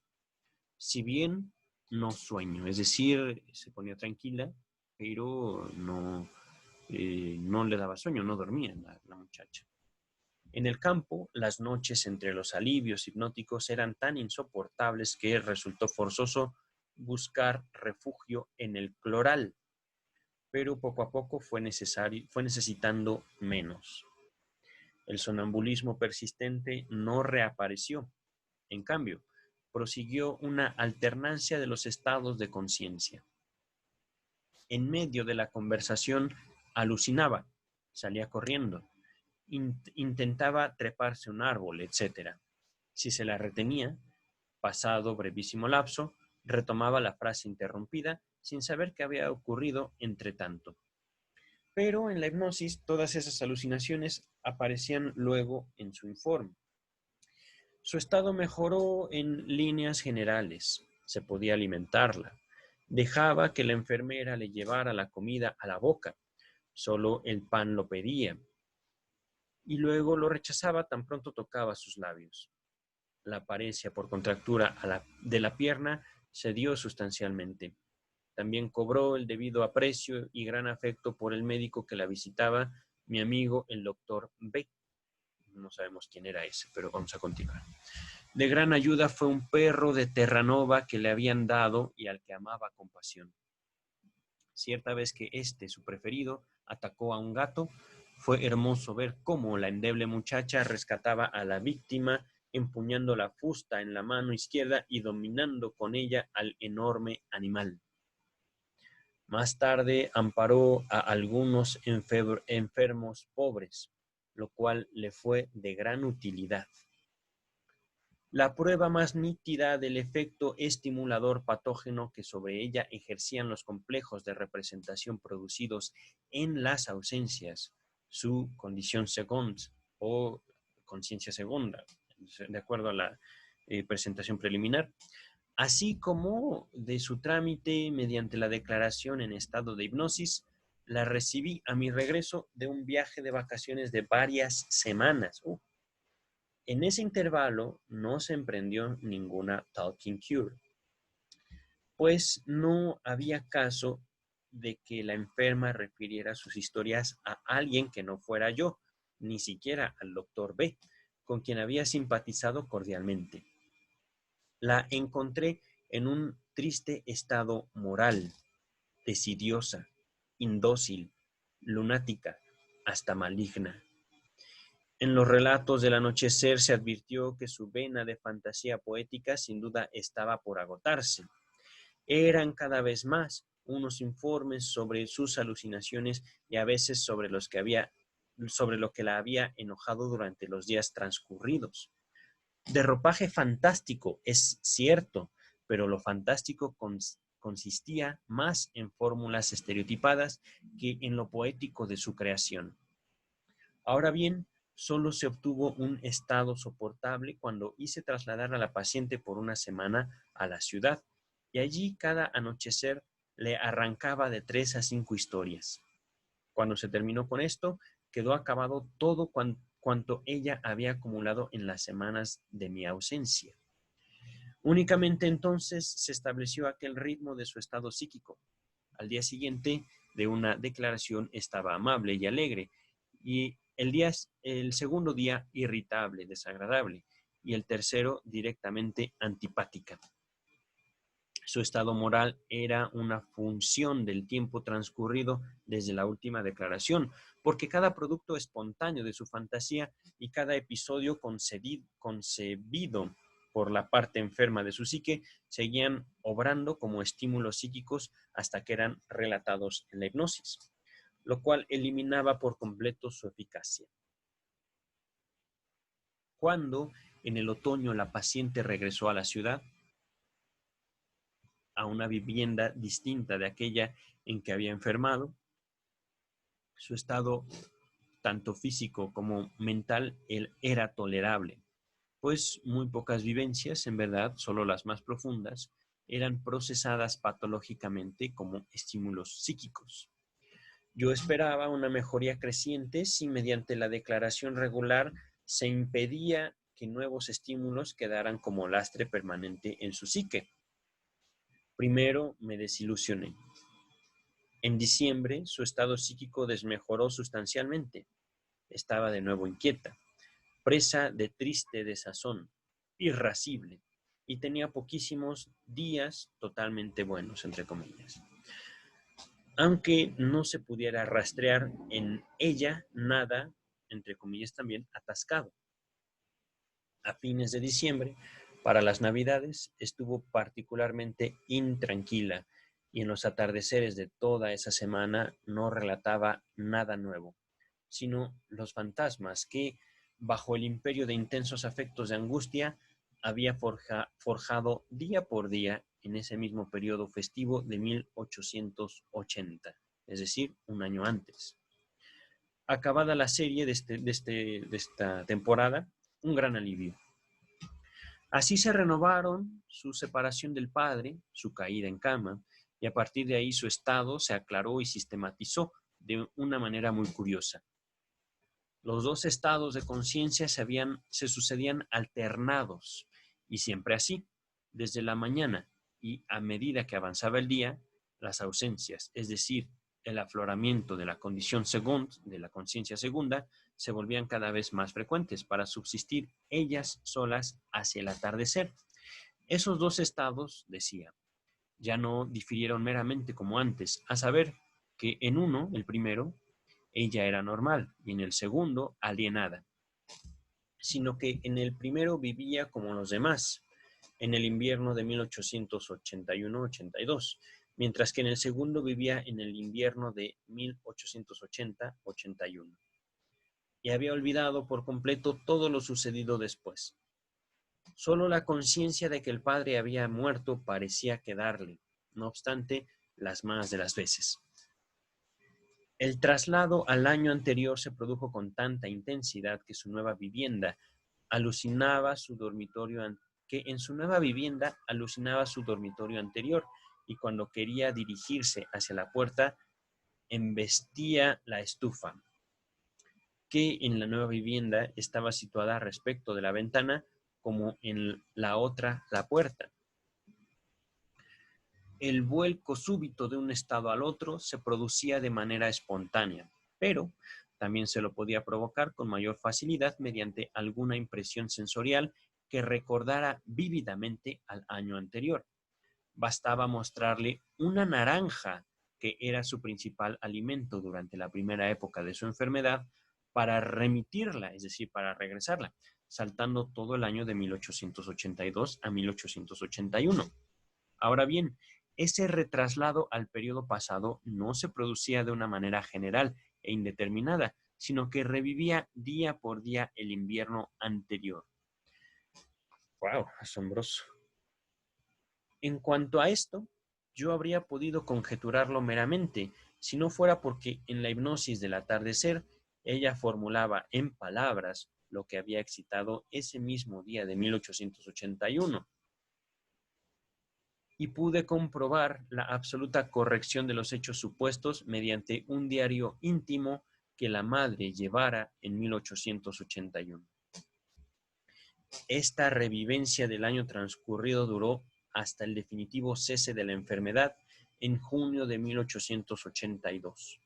si bien no sueño, es decir, se ponía tranquila, pero no le daba sueño, no dormía la muchacha. En el campo, las noches entre los alivios hipnóticos eran tan insoportables que resultó forzoso buscar refugio en el cloral, pero poco a poco fue necesitando menos. El sonambulismo persistente no reapareció. En cambio, prosiguió una alternancia de los estados de conciencia. En medio de la conversación alucinaba, salía corriendo, intentaba treparse un árbol, etc. Si se la retenía, Pasado brevísimo lapso, retomaba la frase interrumpida sin saber qué había ocurrido entre tanto. Pero en la hipnosis todas esas alucinaciones aparecían luego en su informe. Su estado mejoró en líneas generales. Se podía alimentarla. Dejaba que la enfermera le llevara la comida a la boca. Solo el pan lo pedía. Y luego lo rechazaba tan pronto tocaba sus labios. La paresia por contractura de la pierna cedió sustancialmente. También cobró el debido aprecio y gran afecto por el médico que la visitaba, mi amigo el doctor B. No sabemos quién era ese, pero vamos a continuar. De gran ayuda fue un perro de Terranova que le habían dado y al que amaba con pasión. Cierta vez que su preferido, atacó a un gato, fue hermoso ver cómo la endeble muchacha rescataba a la víctima, empuñando la fusta en la mano izquierda y dominando con ella al enorme animal. Más tarde amparó a algunos enfermos pobres, lo cual le fue de gran utilidad. La prueba más nítida del efecto estimulador patógeno que sobre ella ejercían los complejos de representación producidos en las ausencias, su condición segunda o conciencia segunda, de acuerdo a la presentación preliminar, así como de su trámite mediante la declaración en estado de hipnosis, la recibí a mi regreso de un viaje de vacaciones de varias semanas. En ese intervalo no se emprendió ninguna talking cure, pues no había caso de que la enferma refiriera sus historias a alguien que no fuera yo, ni siquiera al doctor B, con quien había simpatizado cordialmente. La encontré en un triste estado moral, desidiosa, indócil, lunática, hasta maligna. En los relatos del anochecer se advirtió que su vena de fantasía poética sin duda estaba por agotarse. Eran cada vez más unos informes sobre sus alucinaciones y a veces sobre lo que la había enojado durante los días transcurridos. De ropaje fantástico, es cierto, pero lo fantástico consistía más en fórmulas estereotipadas que en lo poético de su creación. Ahora bien, solo se obtuvo un estado soportable cuando hice trasladar a la paciente por una semana a la ciudad, y allí cada anochecer le arrancaba de 3 a 5 historias. Cuando se terminó con esto, quedó acabado todo cuanto ella había acumulado en las semanas de mi ausencia. Únicamente entonces se estableció aquel ritmo de su estado psíquico. Al día siguiente de una declaración estaba amable y alegre, y el segundo día irritable, desagradable, y el tercero directamente antipática. Su estado moral era una función del tiempo transcurrido desde la última declaración, porque cada producto espontáneo de su fantasía y cada episodio concebido por la parte enferma de su psique seguían obrando como estímulos psíquicos hasta que eran relatados en la hipnosis, lo cual eliminaba por completo su eficacia. Cuando en el otoño la paciente regresó a la ciudad, a una vivienda distinta de aquella en que había enfermado, su estado tanto físico como mental era tolerable, pues muy pocas vivencias, en verdad, solo las más profundas, eran procesadas patológicamente como estímulos psíquicos. Yo esperaba una mejoría creciente si mediante la declaración regular se impedía que nuevos estímulos quedaran como lastre permanente en su psique. Primero me desilusioné. En diciembre su estado psíquico desmejoró sustancialmente. Estaba de nuevo inquieta, presa de triste desazón, irascible, y tenía poquísimos días totalmente buenos, entre comillas. Aunque no se pudiera rastrear en ella nada, entre comillas también, atascado. A fines de diciembre, para las Navidades, estuvo particularmente intranquila y en los atardeceres de toda esa semana no relataba nada nuevo, sino los fantasmas que, bajo el imperio de intensos afectos de angustia, había forjado día por día en ese mismo periodo festivo de 1880, es decir, un año antes. Acabada la serie de esta temporada, un gran alivio. Así se renovaron su separación del padre, su caída en cama, y a partir de ahí su estado se aclaró y sistematizó de una manera muy curiosa. Los dos estados de conciencia se sucedían alternados, y siempre así, desde la mañana y a medida que avanzaba el día, las ausencias, es decir, el afloramiento de la condición de la conciencia segunda, se volvían cada vez más frecuentes para subsistir ellas solas hacia el atardecer. Esos dos estados, decía, ya no difirieron meramente como antes, a saber que en uno, el primero, ella era normal y en el segundo, alienada, sino que en el primero vivía como los demás, en el invierno de 1881-82, mientras que en el segundo vivía en el invierno de 1880-81. Y había olvidado por completo todo lo sucedido después. Solo la conciencia de que el padre había muerto parecía quedarle, no obstante, las más de las veces. El traslado al año anterior se produjo con tanta intensidad que en su nueva vivienda alucinaba su dormitorio anterior, y cuando quería dirigirse hacia la puerta, embestía la estufa, que en la nueva vivienda estaba situada respecto de la ventana, como en la otra la puerta. El vuelco súbito de un estado al otro se producía de manera espontánea, pero también se lo podía provocar con mayor facilidad mediante alguna impresión sensorial que recordara vívidamente al año anterior. Bastaba mostrarle una naranja, que era su principal alimento durante la primera época de su enfermedad, para remitirla, es decir, para regresarla, saltando todo el año de 1882 a 1881. Ahora bien, ese retraslado al periodo pasado no se producía de una manera general e indeterminada, sino que revivía día por día el invierno anterior. ¡Wow! Asombroso. En cuanto a esto, yo habría podido conjeturarlo meramente, si no fuera porque en la hipnosis del atardecer ella formulaba en palabras lo que había excitado ese mismo día de 1881. Y pude comprobar la absoluta corrección de los hechos supuestos mediante un diario íntimo que la madre llevara en 1881. Esta revivencia del año transcurrido duró hasta el definitivo cese de la enfermedad en junio de 1882.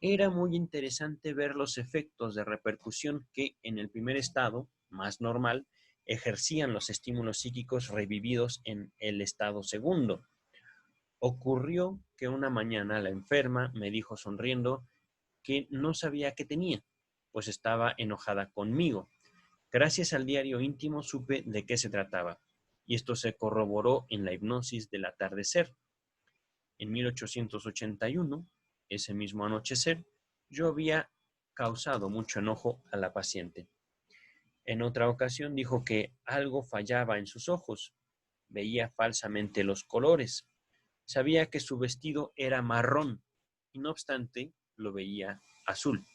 Era muy interesante ver los efectos de repercusión que en el primer estado, más normal, ejercían los estímulos psíquicos revividos en el estado segundo. Ocurrió que una mañana la enferma me dijo sonriendo que no sabía qué tenía, pues estaba enojada conmigo. Gracias al diario íntimo supe de qué se trataba, y esto se corroboró en la hipnosis del atardecer. En 1881, ese mismo anochecer, yo había causado mucho enojo a la paciente. En otra ocasión dijo que algo fallaba en sus ojos, veía falsamente los colores, sabía que su vestido era marrón y no obstante lo veía azul.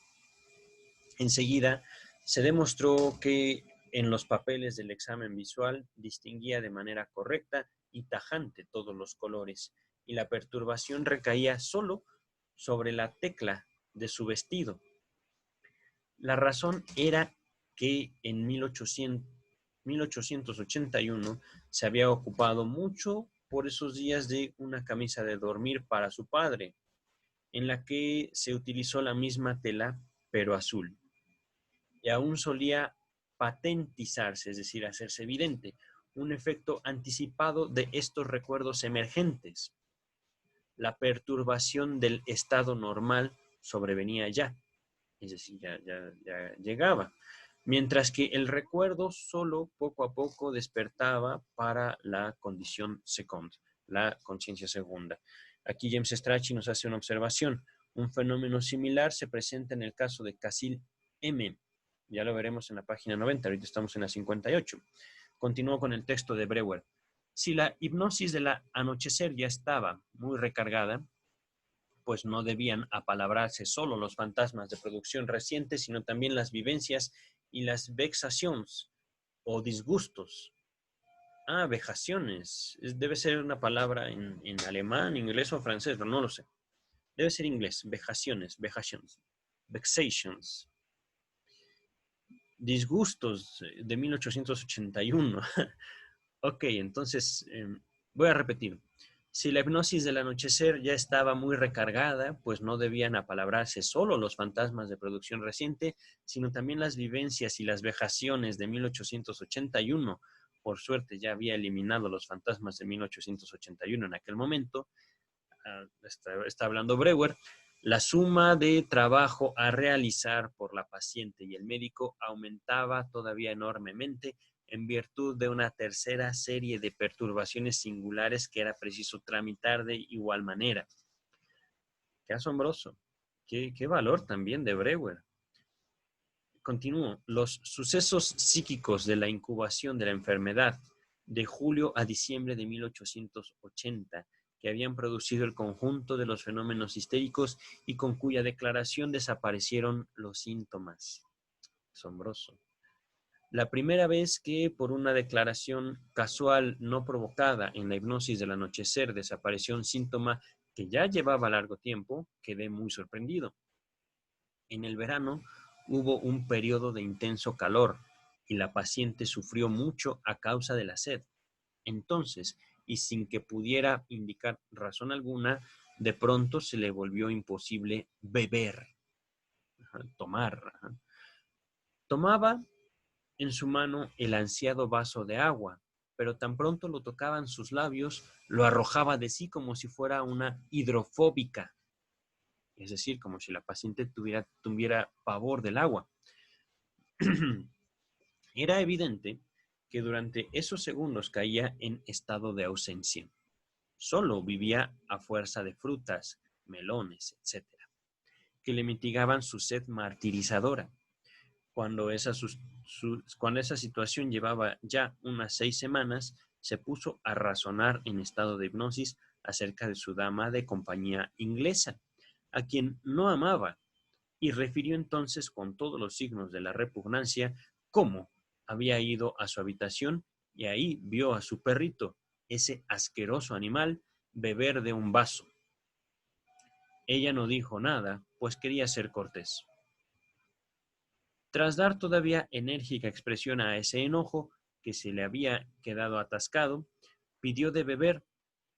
Enseguida se demostró que en los papeles del examen visual distinguía de manera correcta y tajante todos los colores, y la perturbación recaía solo sobre la tecla de su vestido. La razón era que en 1881 se había ocupado mucho por esos días de una camisa de dormir para su padre, en la que se utilizó la misma tela, pero azul. Y aún solía patentizarse, es decir, hacerse evidente, un efecto anticipado de estos recuerdos emergentes. La perturbación del estado normal sobrevenía ya, es decir, ya llegaba, mientras que el recuerdo solo poco a poco despertaba para la condición second, la conciencia segunda. Aquí James Strachey nos hace una observación. Un fenómeno similar se presenta en el caso de Casil M. Ya lo veremos en la página 90, ahorita estamos en la 58. Continuó con el texto de Breuer. Si la hipnosis del anochecer ya estaba muy recargada, pues no debían apalabrarse solo los fantasmas de producción reciente, sino también las vivencias y las vexaciones o disgustos. Ah, vejaciones. Debe ser una palabra en alemán, inglés o francés, pero no lo sé. Debe ser inglés. Vejaciones, vejations, vexations. Disgustos de 1881. Ok, entonces voy a repetir. Si la hipnosis del anochecer ya estaba muy recargada, pues no debían apalabrarse solo los fantasmas de producción reciente, sino también las vivencias y las vejaciones de 1881. Por suerte ya había eliminado los fantasmas de 1881 en aquel momento. Está hablando Breuer. La suma de trabajo a realizar por la paciente y el médico aumentaba todavía enormemente en virtud de una tercera serie de perturbaciones singulares que era preciso tramitar de igual manera. Qué asombroso. Qué valor también de Breuer. Continúo. Los sucesos psíquicos de la incubación de la enfermedad de julio a diciembre de 1880, que habían producido el conjunto de los fenómenos histéricos y con cuya declaración desaparecieron los síntomas. Asombroso. La primera vez que por una declaración casual no provocada en la hipnosis del anochecer desapareció un síntoma que ya llevaba largo tiempo, quedé muy sorprendido. En el verano hubo un periodo de intenso calor y la paciente sufrió mucho a causa de la sed. Entonces, y sin que pudiera indicar razón alguna, de pronto se le volvió imposible beber, tomar. Tomaba en su mano el ansiado vaso de agua, pero tan pronto lo tocaban sus labios, lo arrojaba de sí como si fuera una hidrofóbica, es decir, como si la paciente tuviera pavor del agua. Era evidente que durante esos segundos caía en estado de ausencia. Solo vivía a fuerza de frutas, melones, etc., que le mitigaban su sed martirizadora. Cuando esa situación llevaba ya unas 6 semanas, se puso a razonar en estado de hipnosis acerca de su dama de compañía inglesa, a quien no amaba, y refirió entonces con todos los signos de la repugnancia cómo había ido a su habitación y ahí vio a su perrito, ese asqueroso animal, beber de un vaso. Ella no dijo nada, pues quería ser cortés. Tras dar todavía enérgica expresión a ese enojo que se le había quedado atascado, pidió de beber,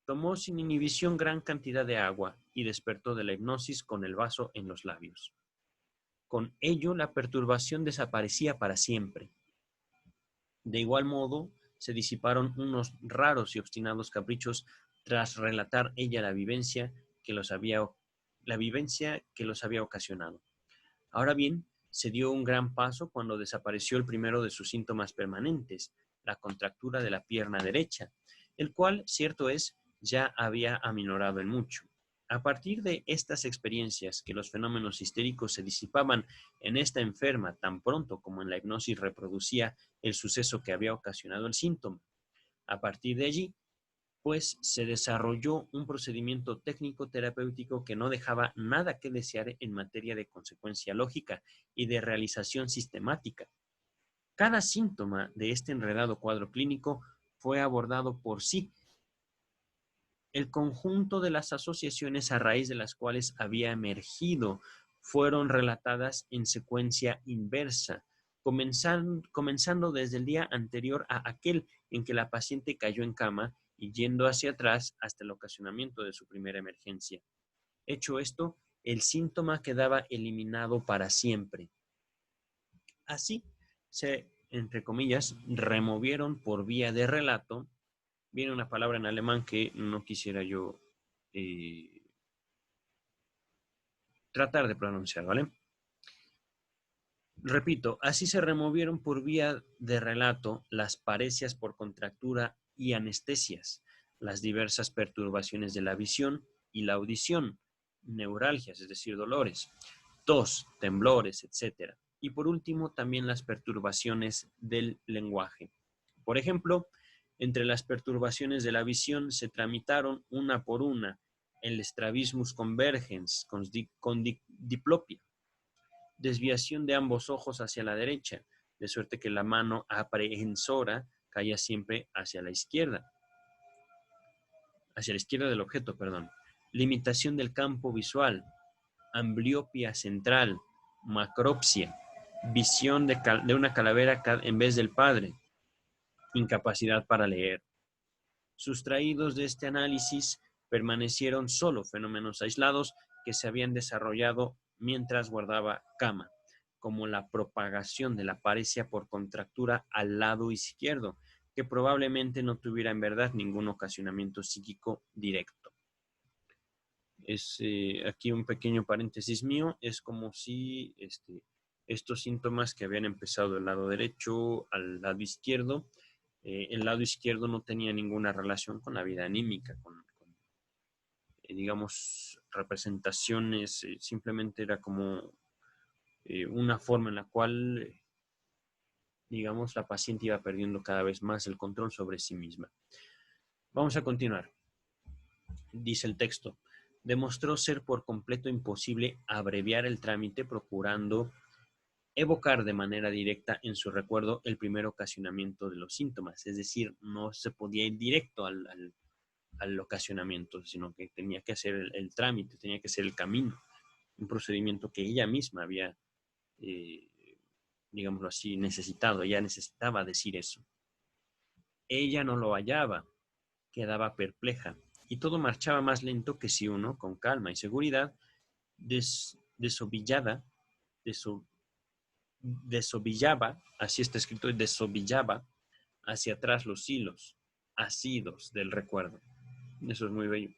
tomó sin inhibición gran cantidad de agua y despertó de la hipnosis con el vaso en los labios. Con ello la perturbación desaparecía para siempre. De igual modo, se disiparon unos raros y obstinados caprichos tras relatar ella la vivencia que los había ocasionado. Ahora bien, se dio un gran paso cuando desapareció el primero de sus síntomas permanentes, la contractura de la pierna derecha, el cual, cierto es, ya había aminorado en mucho. A partir de estas experiencias que los fenómenos histéricos se disipaban en esta enferma tan pronto como en la hipnosis reproducía el suceso que había ocasionado el síntoma. A partir de allí, pues se desarrolló un procedimiento técnico terapéutico que no dejaba nada que desear en materia de consecuencia lógica y de realización sistemática. Cada síntoma de este enredado cuadro clínico fue abordado por sí. El conjunto de las asociaciones a raíz de las cuales había emergido fueron relatadas en secuencia inversa, comenzando desde el día anterior a aquel en que la paciente cayó en cama y yendo hacia atrás hasta el ocasionamiento de su primera emergencia. Hecho esto, el síntoma quedaba eliminado para siempre. Así se, entre comillas, removieron por vía de relato. Viene una palabra en alemán que no quisiera yo tratar de pronunciar, ¿vale? Repito, así se removieron por vía de relato las parecias por contractura y anestesias, las diversas perturbaciones de la visión y la audición, neuralgias, es decir, dolores, tos, temblores, etc. Y por último, también las perturbaciones del lenguaje. Por ejemplo, entre las perturbaciones de la visión se tramitaron una por una el strabismus convergens con diplopia, desviación de ambos ojos hacia la derecha, de suerte que la mano aprehensora caía siempre hacia la izquierda del objeto, perdón. Limitación del campo visual, ambliopia central, macropsia, visión de una calavera en vez del padre, incapacidad para leer. Sustraídos de este análisis, permanecieron solo fenómenos aislados que se habían desarrollado mientras guardaba cama, como la propagación de la paresia por contractura al lado izquierdo, que probablemente no tuviera en verdad ningún ocasionamiento psíquico directo. Es aquí un pequeño paréntesis mío, es como si estos síntomas que habían empezado del lado derecho al lado izquierdo, el lado izquierdo no tenía ninguna relación con la vida anímica, con digamos, representaciones, simplemente era como una forma en la cual, digamos, la paciente iba perdiendo cada vez más el control sobre sí misma. Vamos a continuar. Dice el texto, demostró ser por completo imposible abreviar el trámite procurando evocar de manera directa en su recuerdo el primer ocasionamiento de los síntomas, es decir, no se podía ir directo al ocasionamiento, sino que tenía que hacer el trámite, tenía que ser el camino, un procedimiento que ella misma había, digámoslo así, necesitado, ella necesitaba decir eso. Ella no lo hallaba, quedaba perpleja, y todo marchaba más lento que si uno, con calma y seguridad, desovillaba, así está escrito, desovillaba hacia atrás los hilos asidos del recuerdo. Eso es muy bello.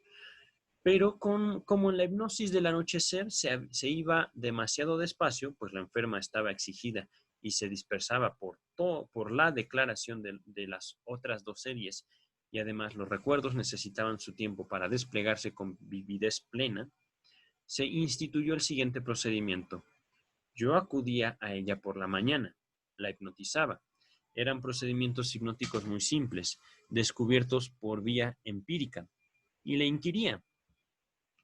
Pero como en la hipnosis del anochecer se iba demasiado despacio, pues la enferma estaba exigida y se dispersaba por la declaración de las otras dos series, y además los recuerdos necesitaban su tiempo para desplegarse con vividez plena, se instituyó el siguiente procedimiento. Yo acudía a ella por la mañana, la hipnotizaba. Eran procedimientos hipnóticos muy simples, descubiertos por vía empírica, y le inquiría,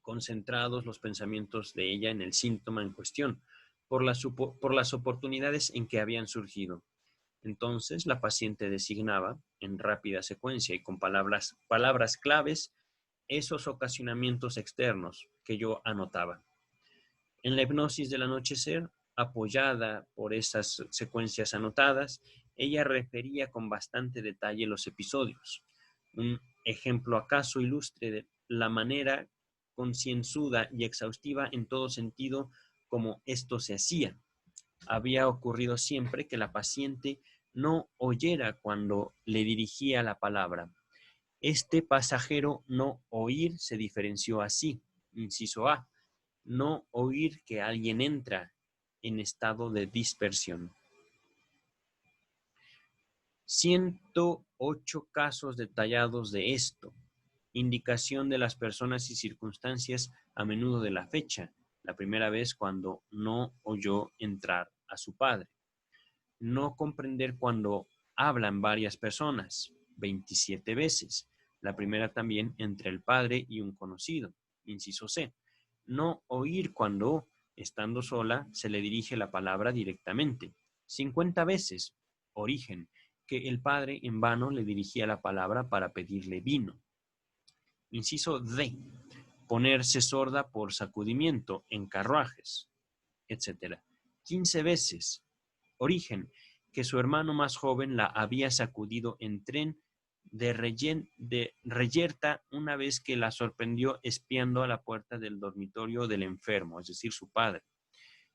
concentrados los pensamientos de ella en el síntoma en cuestión, por las oportunidades en que habían surgido. Entonces la paciente designaba, en rápida secuencia y con palabras claves, esos ocasionamientos externos que yo anotaba. En la hipnosis del anochecer, apoyada por esas secuencias anotadas, ella refería con bastante detalle los episodios. Un ejemplo acaso ilustre de la manera concienzuda y exhaustiva en todo sentido como esto se hacía. Había ocurrido siempre que la paciente no oyera cuando le dirigía la palabra. Este pasajero no oír se diferenció así, inciso A, no oír que alguien entra en estado de dispersión. 108 casos detallados de esto. Indicación de las personas y circunstancias a menudo de la fecha. La primera vez cuando no oyó entrar a su padre. No comprender cuando hablan varias personas. 27 veces. La primera también entre el padre y un conocido. Inciso C. No oír cuando, estando sola, se le dirige la palabra directamente. 50 veces. Origen, que el padre en vano le dirigía la palabra para pedirle vino. Inciso D. Ponerse sorda por sacudimiento en carruajes, etc. 15 veces. Origen, que su hermano más joven la había sacudido en tren de reyerta una vez que la sorprendió espiando a la puerta del dormitorio del enfermo, es decir, su padre.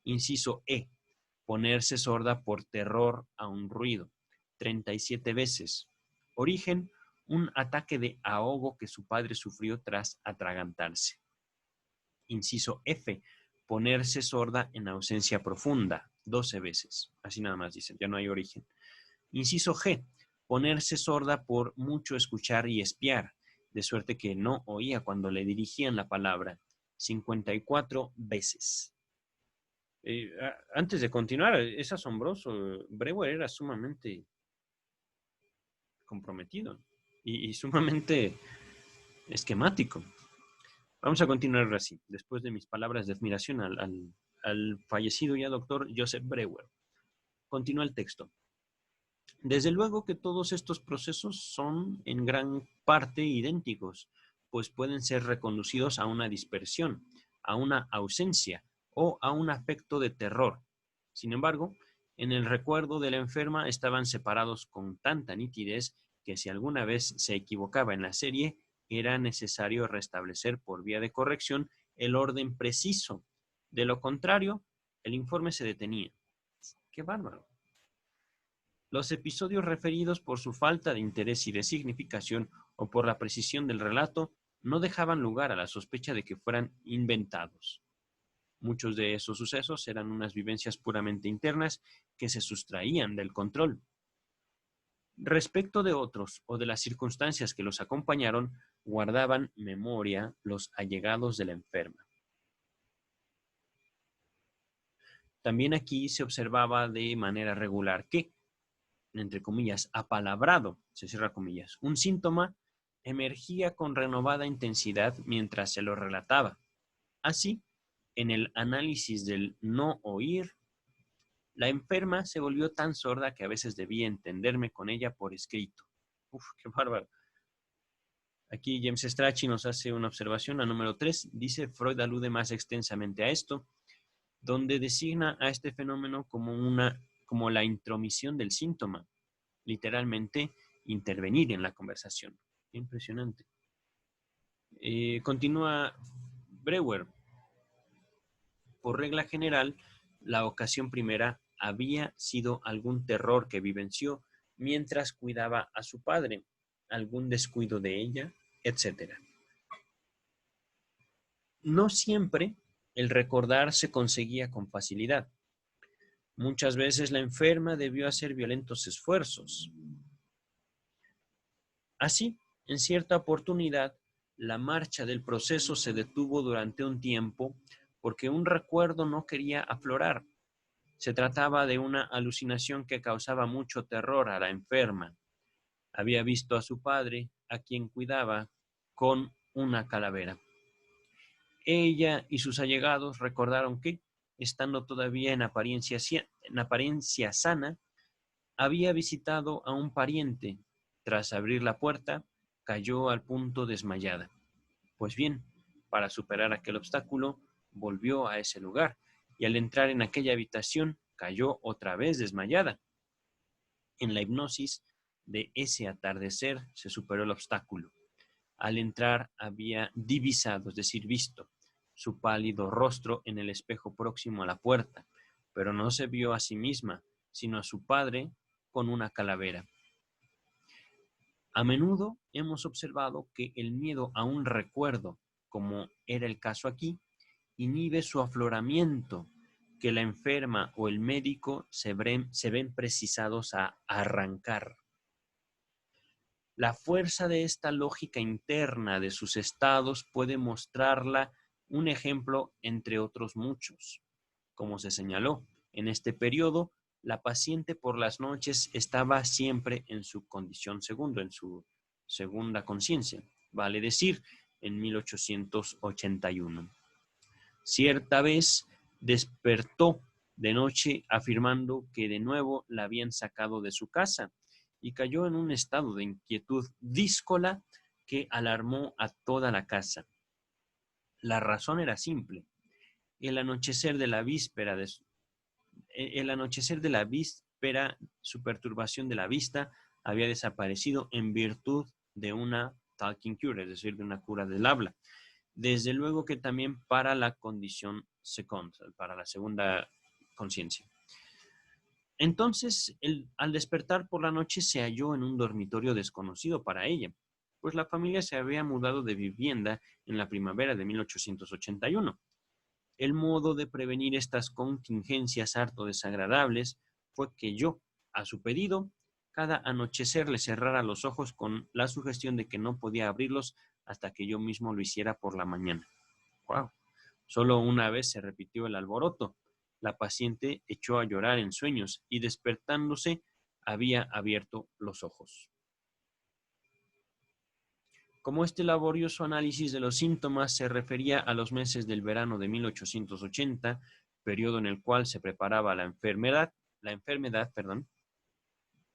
Inciso E. Ponerse sorda por terror a un ruido. 37 veces. Origen, un ataque de ahogo que su padre sufrió tras atragantarse. Inciso F. Ponerse sorda en ausencia profunda. 12 veces. Así nada más dicen, ya no hay origen. Inciso G. Ponerse sorda por mucho escuchar y espiar, de suerte que no oía cuando le dirigían la palabra. 54 veces. Antes de continuar, es asombroso. Breuer era sumamente comprometido y sumamente esquemático. Vamos a continuar así, después de mis palabras de admiración al fallecido ya doctor Joseph Breuer. Continúa el texto. Desde luego que todos estos procesos son en gran parte idénticos, pues pueden ser reconducidos a una dispersión, a una ausencia o a un afecto de terror. Sin embargo, en el recuerdo de la enferma estaban separados con tanta nitidez que si alguna vez se equivocaba en la serie, era necesario restablecer por vía de corrección el orden preciso. De lo contrario, el informe se detenía. ¡Qué bárbaro! Los episodios referidos por su falta de interés y de significación o por la precisión del relato no dejaban lugar a la sospecha de que fueran inventados. Muchos de esos sucesos eran unas vivencias puramente internas que se sustraían del control. Respecto de otros o de las circunstancias que los acompañaron, guardaban memoria los allegados de la enferma. También aquí se observaba de manera regular que, entre comillas, apalabrado, se cierra comillas, un síntoma emergía con renovada intensidad mientras se lo relataba. Así, en el análisis del no oír, la enferma se volvió tan sorda que a veces debía entenderme con ella por escrito. Uf, qué bárbaro. Aquí James Strachey nos hace una observación, la número 3, dice Freud alude más extensamente a esto, donde designa a este fenómeno como la intromisión del síntoma, literalmente intervenir en la conversación. Impresionante. Continúa Breuer. Por regla general, la ocasión primera había sido algún terror que vivenció mientras cuidaba a su padre, algún descuido de ella, etc. No siempre el recordar se conseguía con facilidad. Muchas veces la enferma debió hacer violentos esfuerzos. Así, en cierta oportunidad, la marcha del proceso se detuvo durante un tiempo porque un recuerdo no quería aflorar. Se trataba de una alucinación que causaba mucho terror a la enferma. Había visto a su padre, a quien cuidaba, con una calavera. Ella y sus allegados recordaron que, estando todavía en apariencia sana, había visitado a un pariente. Tras abrir la puerta, cayó al punto desmayada. Pues bien, para superar aquel obstáculo, volvió a ese lugar y al entrar en aquella habitación cayó otra vez desmayada. En la hipnosis de ese atardecer se superó el obstáculo. Al entrar había divisado, es decir, visto, su pálido rostro en el espejo próximo a la puerta, pero no se vio a sí misma, sino a su padre con una calavera. A menudo hemos observado que el miedo a un recuerdo, como era el caso aquí, inhibe su afloramiento, que la enferma o el médico se ven precisados a arrancar. La fuerza de esta lógica interna de sus estados puede mostrarla un ejemplo entre otros muchos. Como se señaló, en este periodo, la paciente por las noches estaba siempre en su condición en su segunda conciencia, vale decir, en 1881. Cierta vez despertó de noche afirmando que de nuevo la habían sacado de su casa y cayó en un estado de inquietud díscola que alarmó a toda la casa. La razón era simple. El anochecer de la víspera, su perturbación de la vista había desaparecido en virtud de una talking cure, es decir, de una cura del habla. Desde luego que también para la condición second, para la segunda conciencia. Entonces, al despertar por la noche se halló en un dormitorio desconocido para ella, pues la familia se había mudado de vivienda en la primavera de 1881. El modo de prevenir estas contingencias harto desagradables fue que yo, a su pedido, cada anochecer le cerrara los ojos con la sugestión de que no podía abrirlos hasta que yo mismo lo hiciera por la mañana. ¡Wow! Solo una vez se repitió el alboroto. La paciente echó a llorar en sueños y despertándose había abierto los ojos. Como este laborioso análisis de los síntomas se refería a los meses del verano de 1880, periodo en el cual se preparaba la enfermedad,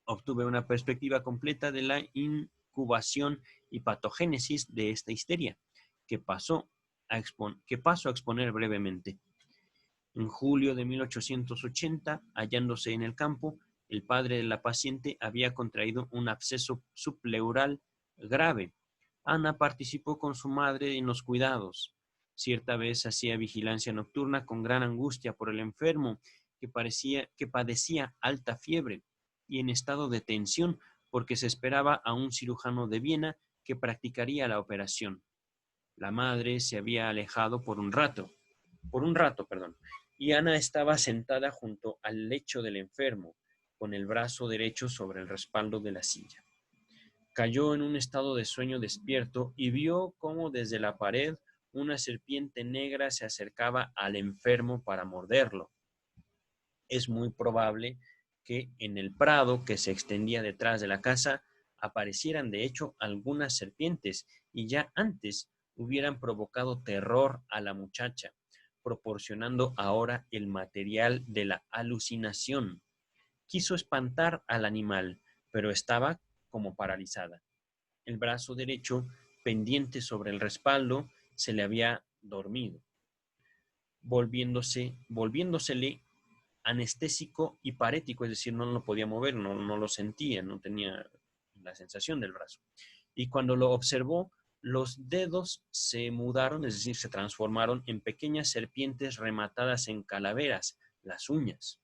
obtuve una perspectiva completa de la incubación y patogénesis de esta histeria, que paso a exponer brevemente. En julio de 1880, hallándose en el campo, el padre de la paciente había contraído un absceso subpleural grave. Ana participó con su madre en los cuidados. Cierta vez hacía vigilancia nocturna con gran angustia por el enfermo, que padecía alta fiebre y en estado de tensión, porque se esperaba a un cirujano de Viena que practicaría la operación. La madre se había alejado por un rato, y Ana estaba sentada junto al lecho del enfermo, con el brazo derecho sobre el respaldo de la silla. Cayó en un estado de sueño despierto y vio cómo desde la pared una serpiente negra se acercaba al enfermo para morderlo. Es muy probable que en el prado que se extendía detrás de la casa aparecieran de hecho algunas serpientes y ya antes hubieran provocado terror a la muchacha, proporcionando ahora el material de la alucinación. Quiso espantar al animal, pero estaba como paralizada. El brazo derecho, pendiente sobre el respaldo, se le había dormido, volviéndosele anestésico y parético, es decir, no lo podía mover, no lo sentía, no tenía la sensación del brazo. Y cuando lo observó, los dedos se mudaron, es decir, se transformaron en pequeñas serpientes rematadas en calaveras, las uñas.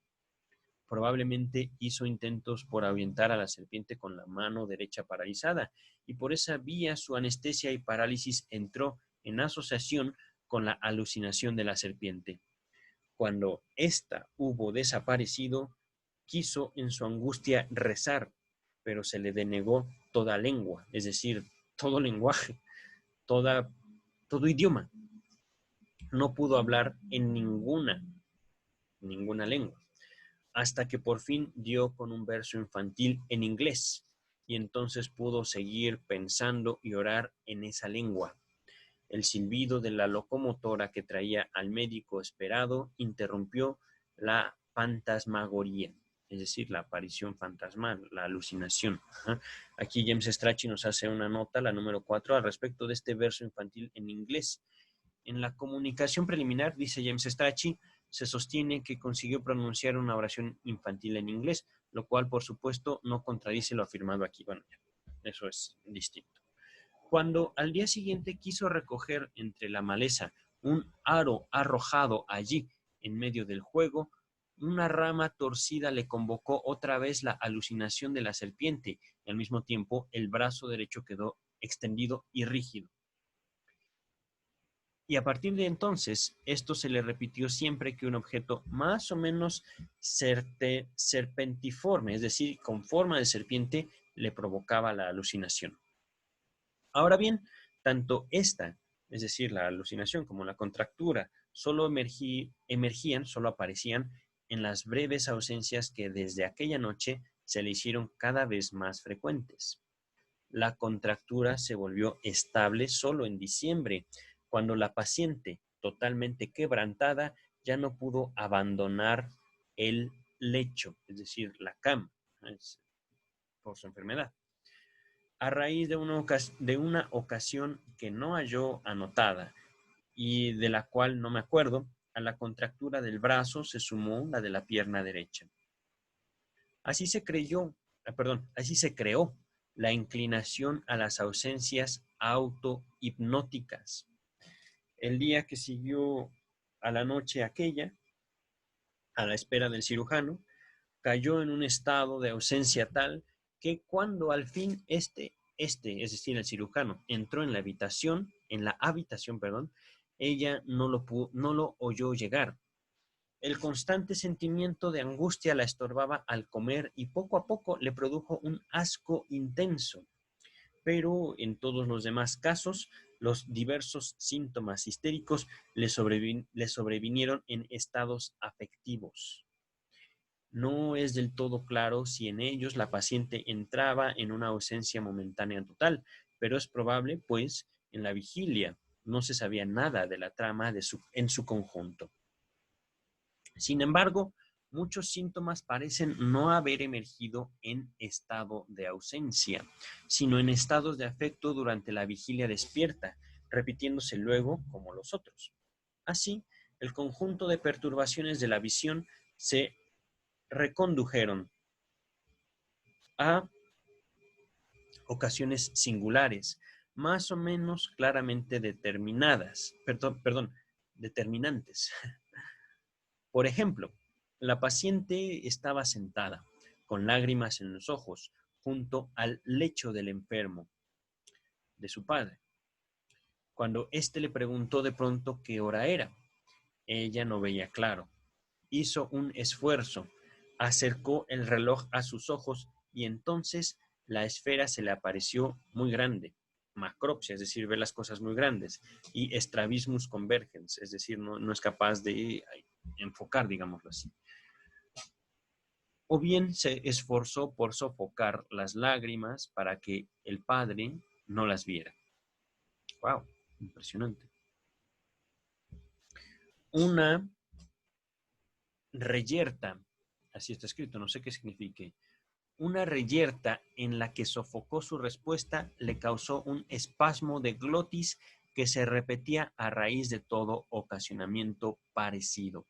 Probablemente hizo intentos por ahuyentar a la serpiente con la mano derecha paralizada, y por esa vía su anestesia y parálisis entró en asociación con la alucinación de la serpiente. Cuando ésta hubo desaparecido, quiso en su angustia rezar, pero se le denegó toda lengua, es decir, todo lenguaje, todo idioma. No pudo hablar en ninguna lengua, hasta que por fin dio con un verso infantil en inglés, y entonces pudo seguir pensando y orar en esa lengua. El silbido de la locomotora que traía al médico esperado interrumpió la fantasmagoría, es decir, la aparición fantasmal, la alucinación. Ajá. Aquí James Strachey nos hace una nota, la número 4, al respecto de este verso infantil en inglés. En la comunicación preliminar, dice James Strachey, se sostiene que consiguió pronunciar una oración infantil en inglés, lo cual, por supuesto, no contradice lo afirmado aquí. Bueno, eso es distinto. Cuando al día siguiente quiso recoger entre la maleza un aro arrojado allí en medio del juego, una rama torcida le convocó otra vez la alucinación de la serpiente y al mismo tiempo el brazo derecho quedó extendido y rígido. Y a partir de entonces, esto se le repitió siempre que un objeto más o menos serpentiforme, es decir, con forma de serpiente, le provocaba la alucinación. Ahora bien, tanto esta, es decir, la alucinación como la contractura, solo aparecían en las breves ausencias que desde aquella noche se le hicieron cada vez más frecuentes. La contractura se volvió estable solo en diciembre, cuando la paciente, totalmente quebrantada, ya no pudo abandonar el lecho, es decir, la cama, por su enfermedad. A raíz de una ocasión que no halló anotada y de la cual no me acuerdo, a la contractura del brazo se sumó la de la pierna derecha. Así se creó la inclinación a las ausencias autohipnóticas. El día que siguió a la noche aquella, a la espera del cirujano, cayó en un estado de ausencia tal que cuando al fin es decir, el cirujano, entró en la habitación, ella no lo oyó llegar. El constante sentimiento de angustia la estorbaba al comer y poco a poco le produjo un asco intenso. Pero en todos los demás casos, los diversos síntomas histéricos le sobrevinieron en estados afectivos. No es del todo claro si en ellos la paciente entraba en una ausencia momentánea total, pero es probable, pues, en la vigilia no se sabía nada de la trama en su conjunto. Sin embargo, muchos síntomas parecen no haber emergido en estado de ausencia, sino en estados de afecto durante la vigilia despierta, repitiéndose luego como los otros. Así, el conjunto de perturbaciones de la visión se recondujeron a ocasiones singulares, más o menos claramente determinadas, determinantes. Por ejemplo, la paciente estaba sentada, con lágrimas en los ojos, junto al lecho del enfermo, de su padre. Cuando éste le preguntó de pronto qué hora era, ella no veía claro. Hizo un esfuerzo, acercó el reloj a sus ojos y entonces la esfera se le apareció muy grande, macropsia, es decir, ve las cosas muy grandes, y strabismus convergens, es decir, no es capaz de enfocar, digámoslo así. O bien se esforzó por sofocar las lágrimas para que el padre no las viera. ¡Wow! Impresionante. Una reyerta, así está escrito, no sé qué signifique. Una reyerta en la que sofocó su respuesta le causó un espasmo de glotis que se repetía a raíz de todo ocasionamiento parecido.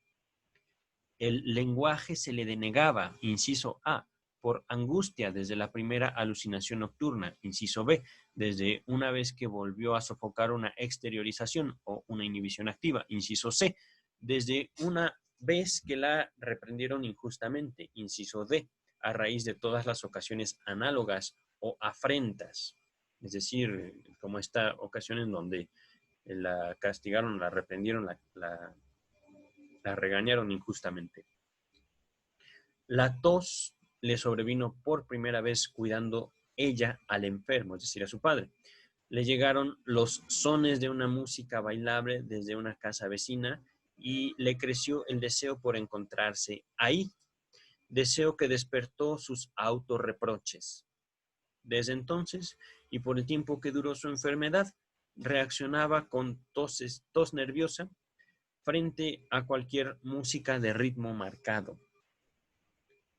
El lenguaje se le denegaba, inciso A, por angustia desde la primera alucinación nocturna, inciso B, desde una vez que volvió a sofocar una exteriorización o una inhibición activa, inciso C, desde una vez que la reprendieron injustamente, inciso D, a raíz de todas las ocasiones análogas o afrentas, es decir, como esta ocasión en donde la castigaron, la reprendieron, la regañaron injustamente. La tos le sobrevino por primera vez cuidando ella al enfermo, es decir, a su padre. Le llegaron los sones de una música bailable desde una casa vecina y le creció el deseo por encontrarse ahí, deseo que despertó sus autorreproches. Desde entonces, y por el tiempo que duró su enfermedad, reaccionaba con tos nerviosa frente a cualquier música de ritmo marcado.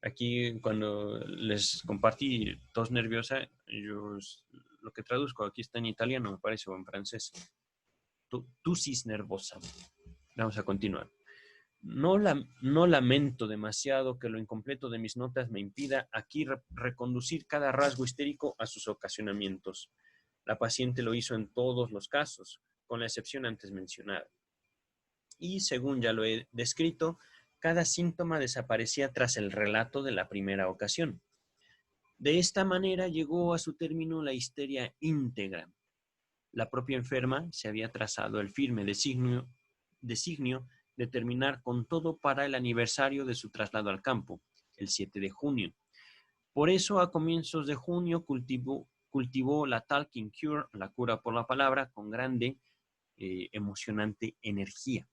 Aquí, cuando les compartí tos nerviosa, yo lo que traduzco aquí está en italiano, me parece, o en francés. Tusis nervosa. Vamos a continuar. No lamento demasiado que lo incompleto de mis notas me impida aquí reconducir cada rasgo histérico a sus ocasionamientos. La paciente lo hizo en todos los casos, con la excepción antes mencionada. Y según ya lo he descrito, cada síntoma desaparecía tras el relato de la primera ocasión. De esta manera llegó a su término la histeria íntegra. La propia enferma se había trazado el firme designio de terminar con todo para el aniversario de su traslado al campo, el 7 de junio. Por eso, a comienzos de junio cultivó la talking cure, la cura por la palabra, con grande, emocionante energía.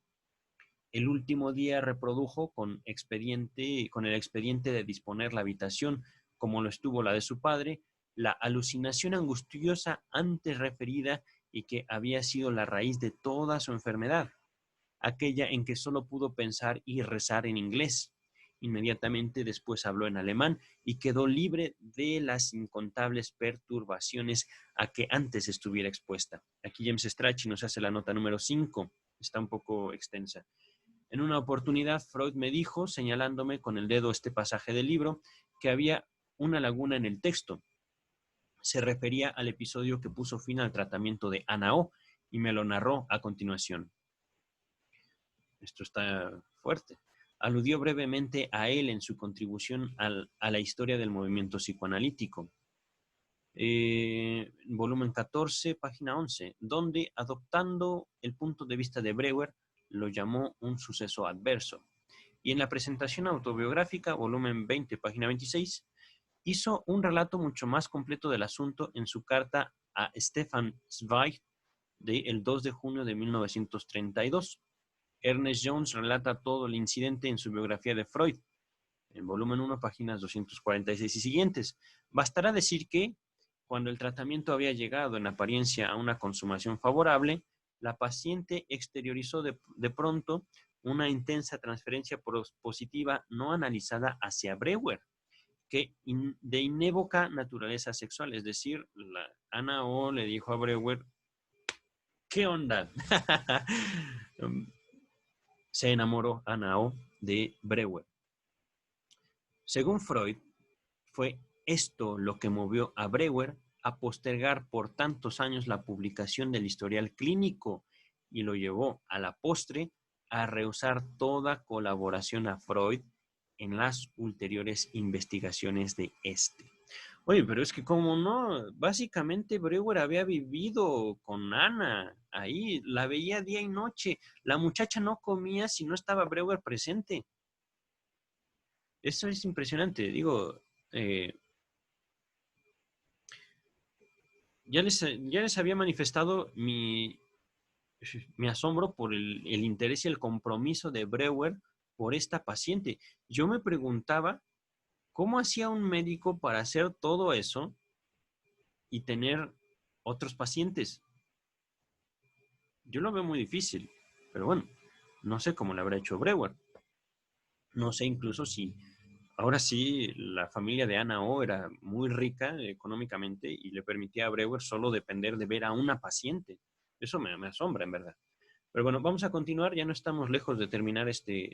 El último día reprodujo con el expediente de disponer la habitación, como lo estuvo la de su padre, la alucinación angustiosa antes referida y que había sido la raíz de toda su enfermedad, aquella en que solo pudo pensar y rezar en inglés. Inmediatamente después habló en alemán y quedó libre de las incontables perturbaciones a que antes estuviera expuesta. Aquí James Strachey nos hace la nota número 5, está un poco extensa. En una oportunidad, Freud me dijo, señalándome con el dedo este pasaje del libro, que había una laguna en el texto. Se refería al episodio que puso fin al tratamiento de Ana O y me lo narró a continuación. Esto está fuerte. Aludió brevemente a él en su contribución a la historia del movimiento psicoanalítico. Volumen 14, página 11, donde, adoptando el punto de vista de Breuer, lo llamó un suceso adverso. Y en la presentación autobiográfica, volumen 20, página 26, hizo un relato mucho más completo del asunto en su carta a Stefan Zweig del 2 de junio de 1932. Ernest Jones relata todo el incidente en su biografía de Freud, en volumen 1, páginas 246 y siguientes. Bastará decir que, Cuando el tratamiento había llegado en apariencia a una consumación favorable, la paciente exteriorizó de pronto una intensa transferencia positiva no analizada hacia Breuer, que de inévoca naturaleza sexual. Es decir, Ana O le dijo a Breuer, ¿qué onda? Se enamoró Ana O de Breuer. Según Freud, fue esto lo que movió a Breuer a postergar por tantos años la publicación del historial clínico y lo llevó a la postre a rehusar toda colaboración a Freud en las ulteriores investigaciones de este. Oye, pero es que como no, básicamente Breuer había vivido con Ana ahí, la veía día y noche, la muchacha no comía si no estaba Breuer presente. Eso es impresionante, digo, ya les había manifestado mi asombro por el interés y el compromiso de Breuer por esta paciente. Yo me preguntaba, ¿cómo hacía un médico para hacer todo eso y tener otros pacientes? Yo lo veo muy difícil, pero bueno, no sé cómo lo habrá hecho Breuer. No sé incluso si ahora sí la familia de Ana O era muy rica económicamente y le permitía a Breuer solo depender de ver a una paciente. Eso me asombra, en verdad. Pero bueno, vamos a continuar, ya no estamos lejos de terminar este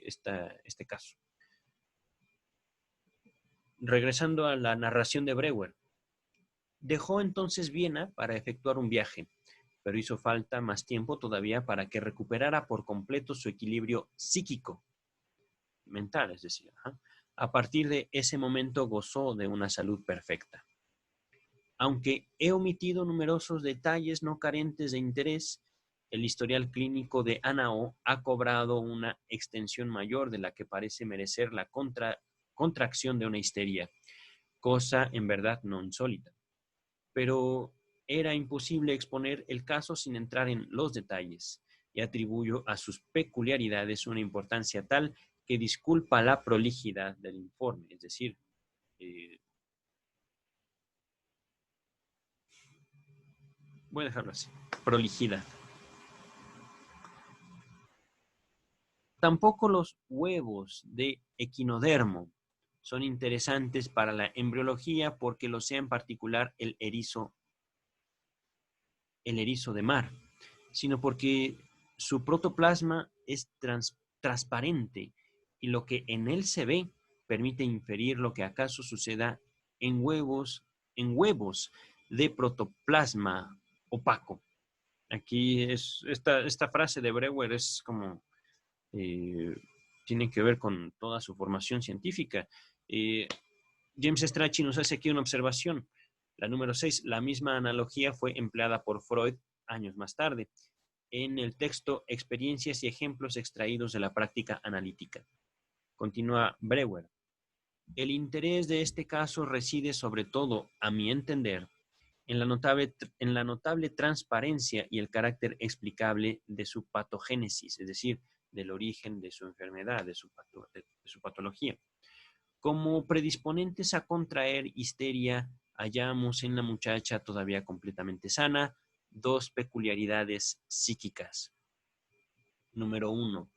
caso. Regresando a la narración de Breuer. Dejó entonces Viena para efectuar un viaje, pero hizo falta más tiempo todavía para que recuperara por completo su equilibrio psíquico, mental, es decir. A partir de ese momento gozó de una salud perfecta. Aunque he omitido numerosos detalles no carentes de interés, el historial clínico de Ana O ha cobrado una extensión mayor de la que parece merecer la contracción de una histeria, cosa en verdad no insólita. Pero era imposible exponer el caso sin entrar en los detalles, y atribuyo a sus peculiaridades una importancia tal que disculpa la prolijidad del informe, es decir, voy a dejarlo así, prolijidad. Tampoco los huevos de equinodermo son interesantes para la embriología porque lo sea en particular el erizo de mar, sino porque su protoplasma es transparente y lo que en él se ve permite inferir lo que acaso suceda en huevos de protoplasma opaco. Aquí es esta frase de Breuer es como tiene que ver con toda su formación científica. James Strachey nos hace aquí una observación. La número 6, la misma analogía fue empleada por Freud años más tarde en el texto Experiencias y ejemplos extraídos de la práctica analítica. Continúa Breuer. El interés de este caso reside sobre todo, a mi entender, en la notable transparencia y el carácter explicable de su patogénesis, es decir, del origen de su enfermedad, de su patología. Como predisponentes a contraer histeria, hallamos en la muchacha todavía completamente sana dos peculiaridades psíquicas. Número 1,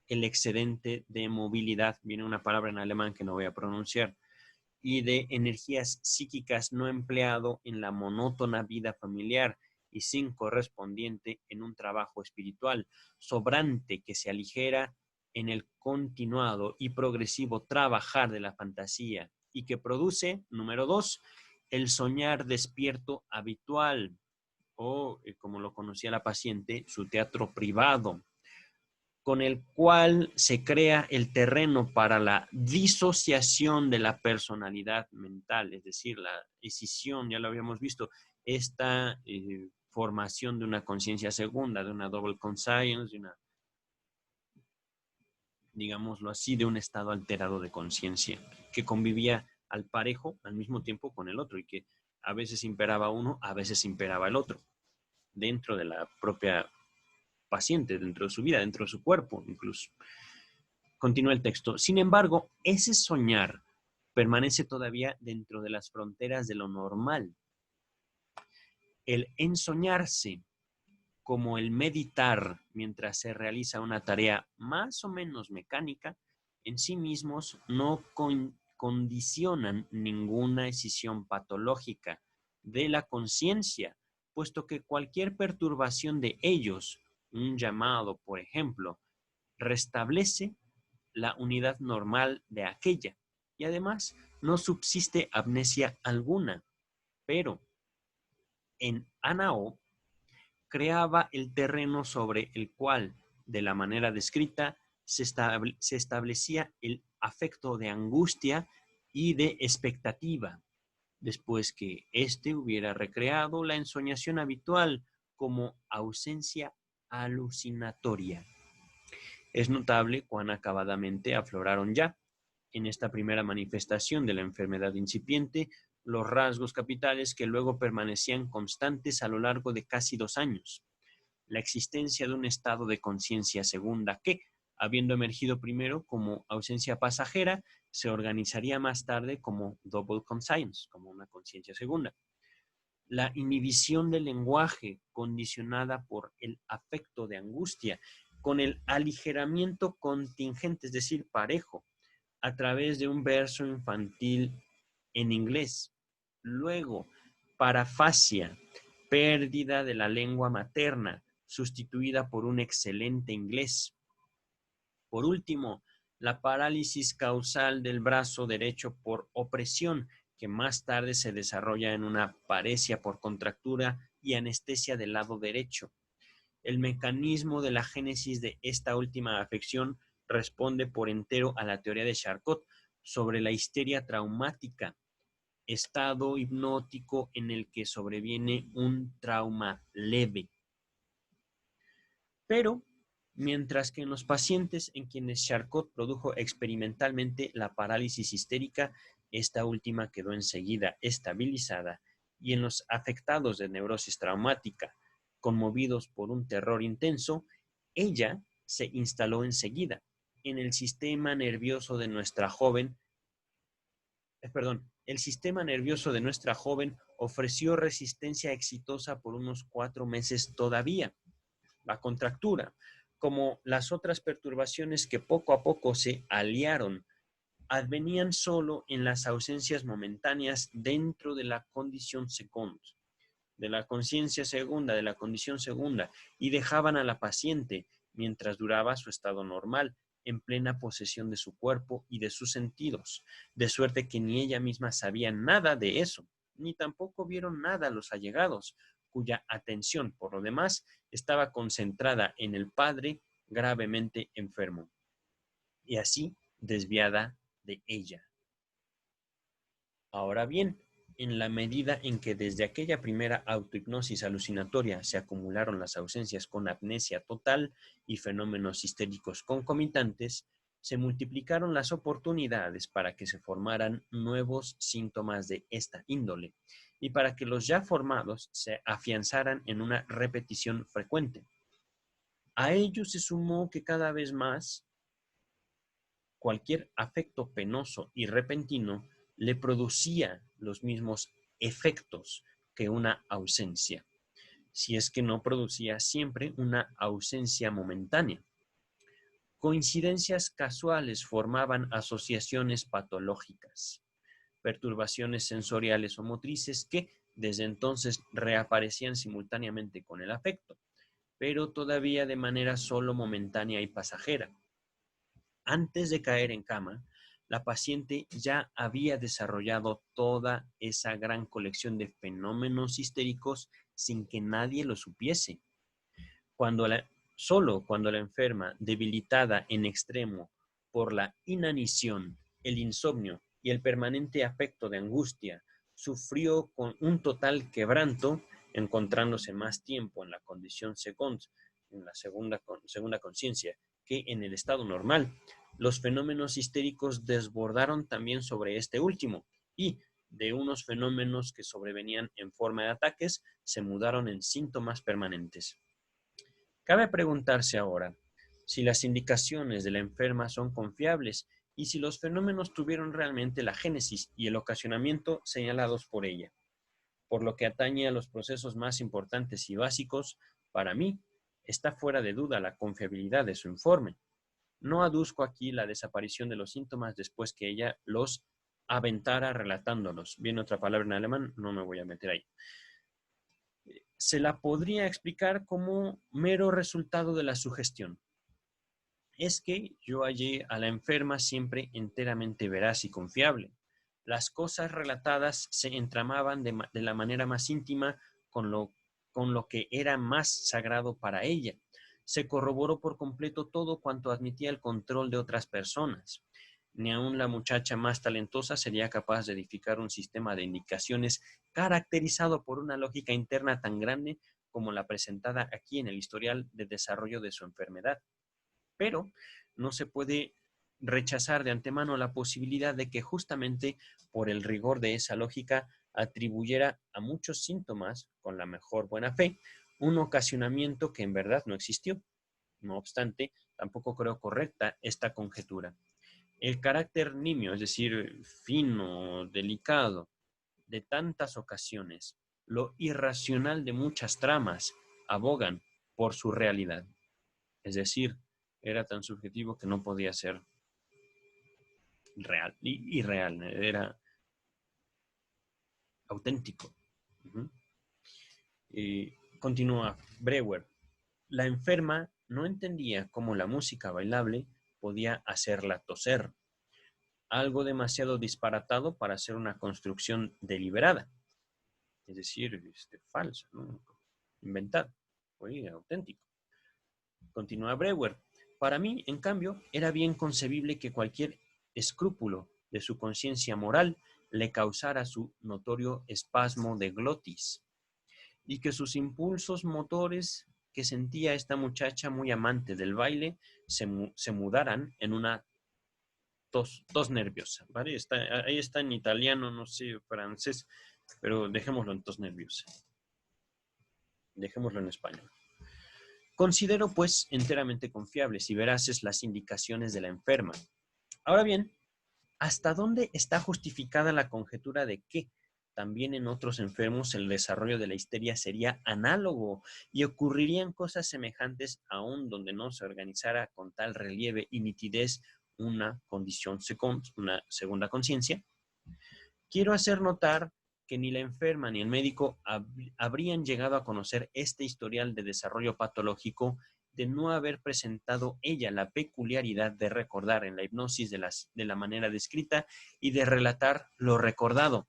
el excedente de movilidad, viene una palabra en alemán que no voy a pronunciar, y de energías psíquicas no empleado en la monótona vida familiar y sin correspondiente en un trabajo espiritual, sobrante que se aligera en el continuado y progresivo trabajar de la fantasía y que produce, número 2, el soñar despierto habitual o, como lo conocía la paciente, su teatro privado, con el cual se crea el terreno para la disociación de la personalidad mental, es decir, la escisión, ya lo habíamos visto, esta formación de una conciencia segunda, de una double conscience, de una, digámoslo así, de un estado alterado de conciencia, que convivía al parejo al mismo tiempo con el otro y que a veces imperaba uno, a veces imperaba el otro, dentro de la propia paciente, dentro de su vida, dentro de su cuerpo incluso. Continúa el texto. Sin embargo, ese soñar permanece todavía dentro de las fronteras de lo normal. El ensoñarse, como el meditar mientras se realiza una tarea más o menos mecánica, en sí mismos no condicionan ninguna decisión patológica de la conciencia, puesto que cualquier perturbación de ellos, un llamado, por ejemplo, restablece la unidad normal de aquella, y además no subsiste amnesia alguna, pero en Anao creaba el terreno sobre el cual, de la manera descrita, se establecía el afecto de angustia y de expectativa, después que éste hubiera recreado la ensoñación habitual como ausencia alucinatoria. Es notable cuán acabadamente afloraron ya, en esta primera manifestación de la enfermedad incipiente, los rasgos capitales que luego permanecían constantes a lo largo de casi 2 años. La existencia de un estado de conciencia segunda que, habiendo emergido primero como ausencia pasajera, se organizaría más tarde como double conscience, como una conciencia segunda. La inhibición del lenguaje condicionada por el afecto de angustia, con el aligeramiento contingente, es decir, parejo, a través de un verso infantil en inglés. Luego, parafasia, pérdida de la lengua materna, sustituida por un excelente inglés. Por último, la parálisis causal del brazo derecho por opresión, que más tarde se desarrolla en una paresia por contractura y anestesia del lado derecho. El mecanismo de la génesis de esta última afección responde por entero a la teoría de Charcot sobre la histeria traumática, estado hipnótico en el que sobreviene un trauma leve. Pero, mientras que en los pacientes en quienes Charcot produjo experimentalmente la parálisis histérica, esta última quedó enseguida estabilizada, y en los afectados de neurosis traumática, conmovidos por un terror intenso, ella se instaló enseguida en el sistema nervioso de nuestra joven, el sistema nervioso de nuestra joven ofreció resistencia exitosa por unos 4 meses todavía. La contractura, como las otras perturbaciones que poco a poco se aliaron, advenían solo en las ausencias momentáneas dentro de la condición segunda, de la conciencia segunda, de la condición segunda, y dejaban a la paciente, mientras duraba su estado normal, en plena posesión de su cuerpo y de sus sentidos, de suerte que ni ella misma sabía nada de eso, ni tampoco vieron nada los allegados, cuya atención, por lo demás, estaba concentrada en el padre gravemente enfermo, y así desviada de ella. Ahora bien, en la medida en que desde aquella primera autohipnosis alucinatoria se acumularon las ausencias con amnesia total y fenómenos histéricos concomitantes, se multiplicaron las oportunidades para que se formaran nuevos síntomas de esta índole y para que los ya formados se afianzaran en una repetición frecuente. A ello se sumó que cada vez más cualquier afecto penoso y repentino le producía los mismos efectos que una ausencia, si es que no producía siempre una ausencia momentánea. Coincidencias casuales formaban asociaciones patológicas, perturbaciones sensoriales o motrices que desde entonces reaparecían simultáneamente con el afecto, pero todavía de manera solo momentánea y pasajera. Antes de caer en cama, la paciente ya había desarrollado toda esa gran colección de fenómenos histéricos sin que nadie lo supiese. Solo cuando la enferma, debilitada en extremo por la inanición, el insomnio y el permanente afecto de angustia, sufrió con un total quebranto, encontrándose más tiempo en la condición segunda, en la segunda conciencia, que en el estado normal, los fenómenos histéricos desbordaron también sobre este último y, de unos fenómenos que sobrevenían en forma de ataques, se mudaron en síntomas permanentes. Cabe preguntarse ahora si las indicaciones de la enferma son confiables y si los fenómenos tuvieron realmente la génesis y el ocasionamiento señalados por ella. Por lo que atañe a los procesos más importantes y básicos, para mí está fuera de duda la confiabilidad de su informe. No aduzco aquí la desaparición de los síntomas después que ella los aventara relatándolos. Viene otra palabra en alemán, no me voy a meter ahí. Se la podría explicar como mero resultado de la sugestión. Es que yo hallé a la enferma siempre enteramente veraz y confiable. Las cosas relatadas se entramaban de la manera más íntima con lo que era más sagrado para ella. Se corroboró por completo todo cuanto admitía el control de otras personas. Ni aun la muchacha más talentosa sería capaz de edificar un sistema de indicaciones caracterizado por una lógica interna tan grande como la presentada aquí en el historial de desarrollo de su enfermedad. Pero no se puede rechazar de antemano la posibilidad de que justamente por el rigor de esa lógica atribuyera a muchos síntomas, con la mejor buena fe, un ocasionamiento que en verdad no existió. No obstante, tampoco creo correcta esta conjetura. El carácter nimio, es decir, fino, delicado, de tantas ocasiones, lo irracional de muchas tramas, abogan por su realidad. Es decir, era tan subjetivo que no podía ser real, irreal, era auténtico. Y continúa Breuer. La enferma no entendía cómo la música bailable podía hacerla toser, algo demasiado disparatado para ser una construcción deliberada, es decir, falsa, ¿no? Inventada, fue auténtico. Continúa Breuer. Para mí, en cambio, era bien concebible que cualquier escrúpulo de su conciencia moral le causara su notorio espasmo de glotis, y que sus impulsos motores que sentía esta muchacha muy amante del baile se mudaran en una tos nerviosa, ¿vale? Ahí está en italiano, no sé, francés, pero dejémoslo en tos nerviosa. Dejémoslo en español. Considero, pues, enteramente confiables y veraces las indicaciones de la enferma. Ahora bien, ¿hasta dónde está justificada la conjetura de que también en otros enfermos el desarrollo de la histeria sería análogo y ocurrirían cosas semejantes aún donde no se organizara con tal relieve y nitidez una una segunda conciencia? Quiero hacer notar que ni la enferma ni el médico habrían llegado a conocer este historial de desarrollo patológico de no haber presentado ella la peculiaridad de recordar en la hipnosis de la manera descrita y de relatar lo recordado.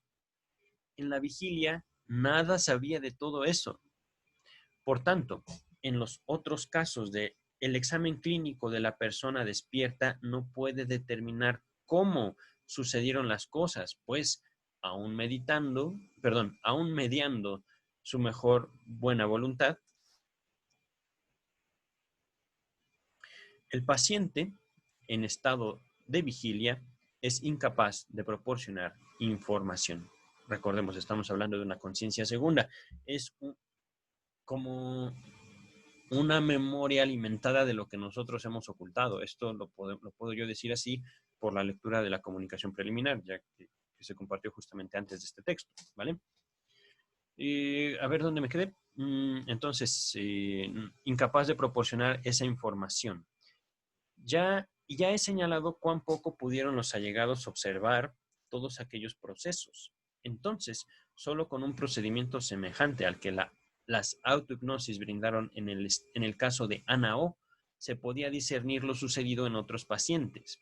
En la vigilia nada sabía de todo eso. Por tanto, en los otros casos de el examen clínico de la persona despierta no puede determinar cómo sucedieron las cosas, pues aún mediando su mejor buena voluntad, el paciente en estado de vigilia es incapaz de proporcionar información. Recordemos, estamos hablando de una conciencia segunda. Es como una memoria alimentada de lo que nosotros hemos ocultado. Esto lo puedo yo decir así por la lectura de la comunicación preliminar, ya que se compartió justamente antes de este texto, ¿vale? A ver dónde me quedé. Entonces, incapaz de proporcionar esa información. Ya he señalado cuán poco pudieron los allegados observar todos aquellos procesos. Entonces, solo con un procedimiento semejante al que las autohipnosis brindaron en el caso de Ana O, se podía discernir lo sucedido en otros pacientes.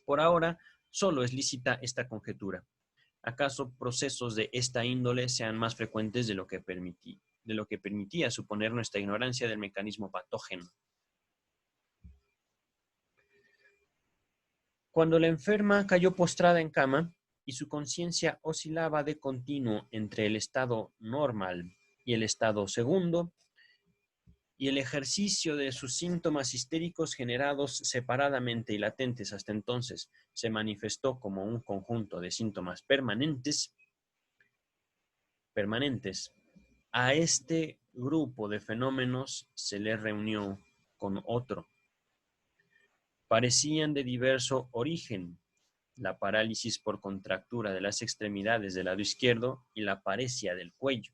Por ahora, solo es lícita esta conjetura. ¿Acaso procesos de esta índole sean más frecuentes de lo que permitía suponer nuestra ignorancia del mecanismo patógeno? Cuando la enferma cayó postrada en cama y su conciencia oscilaba de continuo entre el estado normal y el estado segundo, y el ejercicio de sus síntomas histéricos generados separadamente y latentes hasta entonces se manifestó como un conjunto de síntomas permanentes, a este grupo de fenómenos se le reunió con otro. Parecían de diverso origen, la parálisis por contractura de las extremidades del lado izquierdo y la paresia del cuello.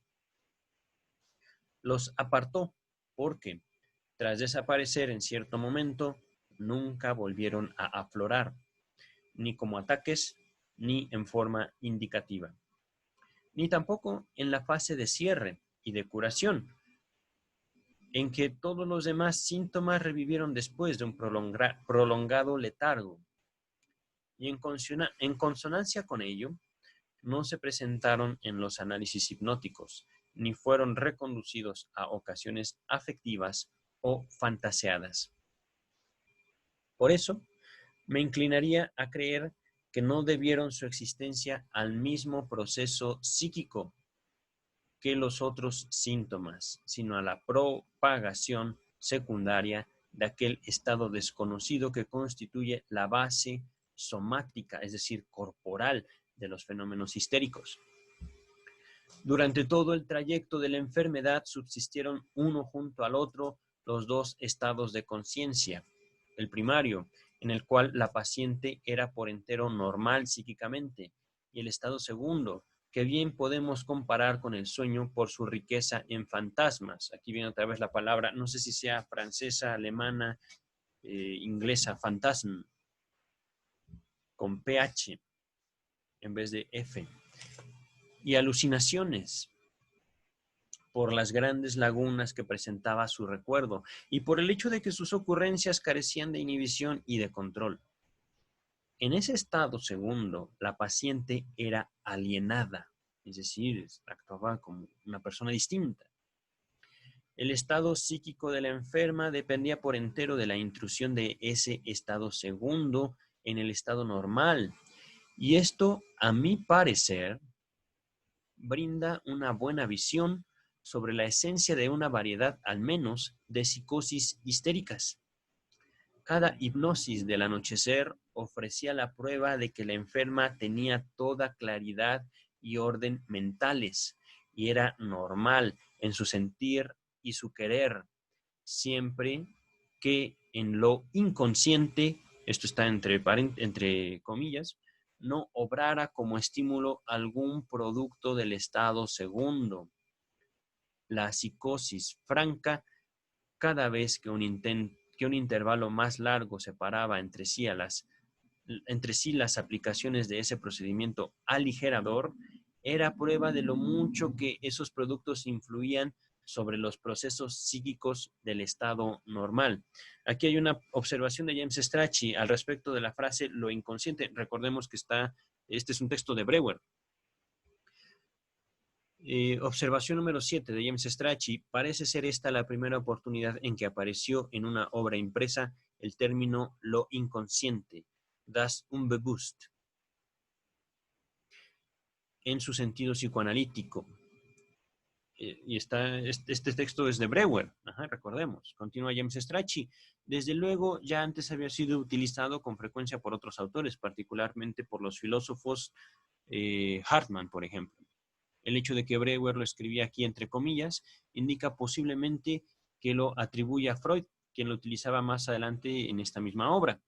Los apartó porque, tras desaparecer en cierto momento, nunca volvieron a aflorar, ni como ataques, ni en forma indicativa, ni tampoco en la fase de cierre y de curación, en que todos los demás síntomas revivieron después de un prolongado letargo. Y en consonancia con ello, no se presentaron en los análisis hipnóticos, ni fueron reconducidos a ocasiones afectivas o fantaseadas. Por eso, me inclinaría a creer que no debieron su existencia al mismo proceso psíquico que los otros síntomas, sino a la propagación secundaria de aquel estado desconocido que constituye la base somática, es decir, corporal, de los fenómenos histéricos. Durante todo el trayecto de la enfermedad subsistieron uno junto al otro los dos estados de conciencia. El primario, en el cual la paciente era por entero normal psíquicamente, y el estado segundo, que bien podemos comparar con el sueño por su riqueza en fantasmas. Aquí viene otra vez la palabra, no sé si sea francesa, alemana, inglesa, fantasm, con PH en vez de F. Y alucinaciones por las grandes lagunas que presentaba su recuerdo y por el hecho de que sus ocurrencias carecían de inhibición y de control. En ese estado segundo, la paciente era alienada, es decir, actuaba como una persona distinta. El estado psíquico de la enferma dependía por entero de la intrusión de ese estado segundo en el estado normal. Y esto, a mi parecer, brinda una buena visión sobre la esencia de una variedad, al menos, de psicosis histéricas. Cada hipnosis del anochecer ofrecía la prueba de que la enferma tenía toda claridad y orden mentales y era normal en su sentir y su querer, siempre que en lo inconsciente, esto está entre comillas, no obrara como estímulo algún producto del estado segundo. La psicosis franca, cada vez que un intervalo más largo separaba entre sí las aplicaciones de ese procedimiento aligerador, era prueba de lo mucho que esos productos influían sobre los procesos psíquicos del estado normal. Aquí hay una observación de James Strachey al respecto de la frase lo inconsciente. Recordemos que este es un texto de Breuer. Observación número 7 de James Strachey. Parece ser esta la primera oportunidad en que apareció en una obra impresa el término lo inconsciente, das Unbewusst, en su sentido psicoanalítico. Y este texto es de Breuer, recordemos. Continúa James Strachey. Desde luego, ya antes había sido utilizado con frecuencia por otros autores, particularmente por los filósofos Hartmann, por ejemplo. El hecho de que Breuer lo escribía aquí entre comillas indica posiblemente que lo atribuye a Freud, quien lo utilizaba más adelante en esta misma obra.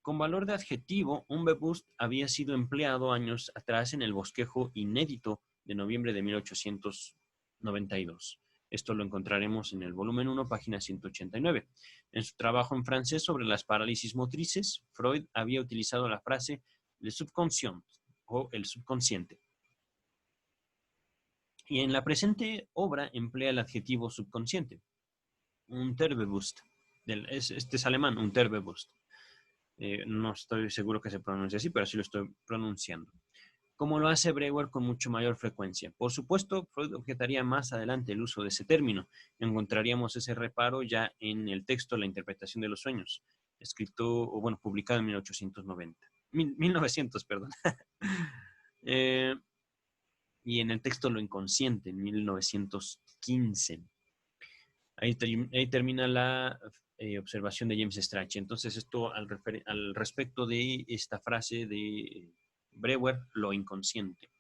Con valor de adjetivo, Unbewusst había sido empleado años atrás en el bosquejo inédito de noviembre de 1892. Esto lo encontraremos en el volumen 1, página 189. En su trabajo en francés sobre las parálisis motrices, Freud había utilizado la frase le subconscient o el subconsciente. Y en la presente obra emplea el adjetivo subconsciente, Unterbewusst. Este es alemán, Unterbewusst. No estoy seguro que se pronuncie así, pero así lo estoy pronunciando. Como lo hace Breuer con mucho mayor frecuencia. Por supuesto, Freud objetaría más adelante el uso de ese término. Encontraríamos ese reparo ya en el texto La interpretación de los sueños, publicado en 1900, perdón. Y en el texto Lo inconsciente, en 1915. Ahí termina la observación de James Strachey. Entonces, esto al respecto de esta frase de Breuer, lo inconsciente.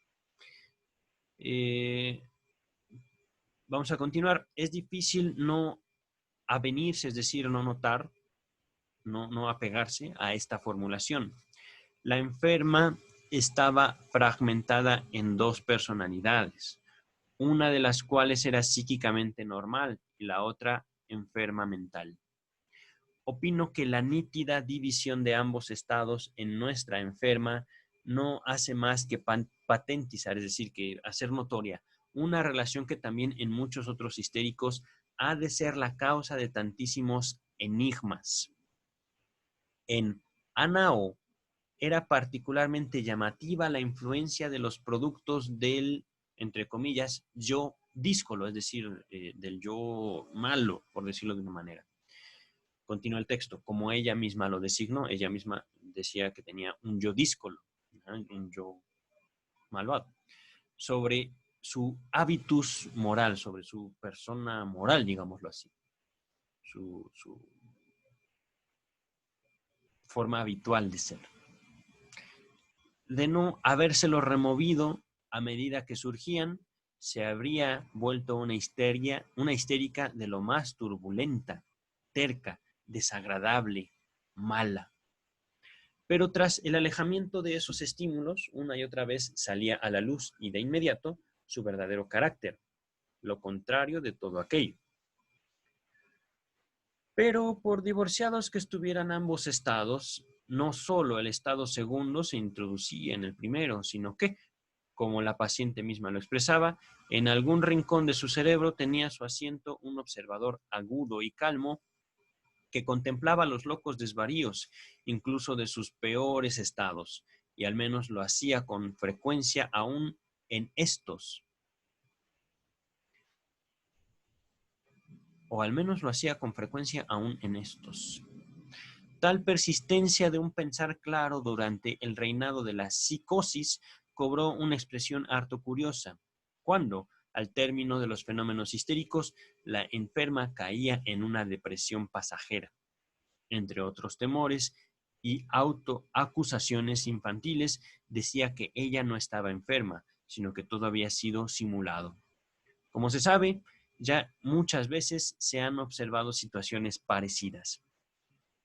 Vamos a continuar. Es difícil no avenirse, es decir, no notar, no apegarse a esta formulación. La enferma estaba fragmentada en dos personalidades, una de las cuales era psíquicamente normal y la otra enferma mental. Opino que la nítida división de ambos estados en nuestra enferma no hace más que patentizar, es decir, que hacer notoria una relación que también en muchos otros histéricos ha de ser la causa de tantísimos enigmas. En Anao era particularmente llamativa la influencia de los productos del, entre comillas, yo díscolo, es decir, del yo malo, por decirlo de una manera. Continúa el texto, como ella misma lo designó, ella misma decía que tenía un yo díscolo, ¿no? Un yo malvado, sobre su hábitus moral, sobre su persona moral, digámoslo así, su forma habitual de ser. De no habérselo removido a medida que surgían, se habría vuelto una histérica de lo más turbulenta, terca, desagradable, mala. Pero tras el alejamiento de esos estímulos, una y otra vez salía a la luz y de inmediato su verdadero carácter, lo contrario de todo aquello. Pero por divorciados que estuvieran ambos estados, no solo el estado segundo se introducía en el primero, sino que, como la paciente misma lo expresaba, en algún rincón de su cerebro tenía su asiento un observador agudo y calmo que contemplaba los locos desvaríos, incluso de sus peores estados, y al menos lo hacía con frecuencia aún en estos, o al menos lo hacía con frecuencia aún en estos. Tal persistencia de un pensar claro durante el reinado de la psicosis cobró una expresión harto curiosa, cuando, al término de los fenómenos histéricos, la enferma caía en una depresión pasajera. Entre otros temores y autoacusaciones infantiles, decía que ella no estaba enferma, sino que todo había sido simulado. Como se sabe, ya muchas veces se han observado situaciones parecidas.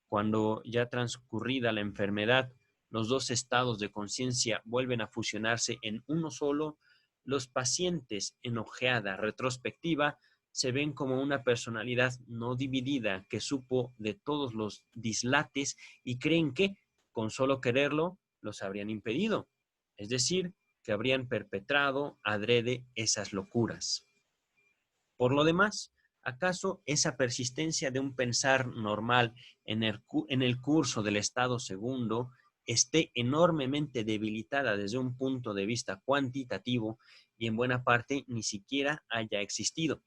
Cuando ya transcurrida la enfermedad, los dos estados de conciencia vuelven a fusionarse en uno solo, los pacientes en ojeada retrospectiva se ven como una personalidad no dividida que supo de todos los dislates y creen que, con solo quererlo, los habrían impedido. Es decir, que habrían perpetrado adrede esas locuras. Por lo demás, ¿acaso esa persistencia de un pensar normal en el curso del estado segundo esté enormemente debilitada desde un punto de vista cuantitativo y en buena parte ni siquiera haya existido?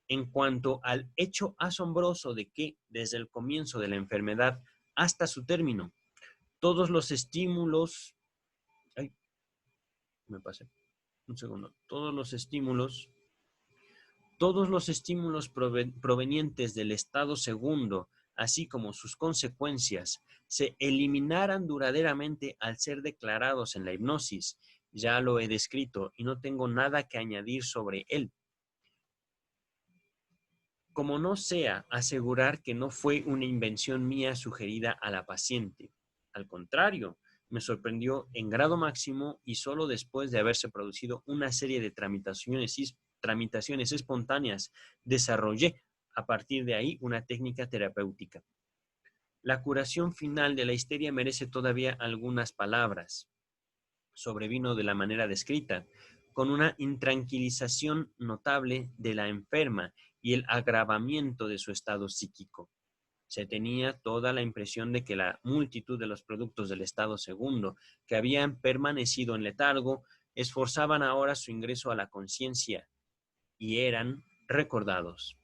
En cuanto al hecho asombroso de que, desde el comienzo de la enfermedad hasta su término, todos los estímulos... Ay, me pasé. Un segundo. Todos los estímulos provenientes del estado segundo, así como sus consecuencias, se eliminaran duraderamente al ser declarados en la hipnosis. Ya lo he descrito y no tengo nada que añadir sobre él. Como no sea asegurar que no fue una invención mía sugerida a la paciente. Al contrario, me sorprendió en grado máximo y solo después de haberse producido una serie de tramitaciones espontáneas, desarrollé a partir de ahí una técnica terapéutica. La curación final de la histeria merece todavía algunas palabras. Sobrevino de la manera descrita, con una intranquilización notable de la enferma y el agravamiento de su estado psíquico. Se tenía toda la impresión de que la multitud de los productos del estado segundo, que habían permanecido en letargo, esforzaban ahora su ingreso a la conciencia y eran recordados.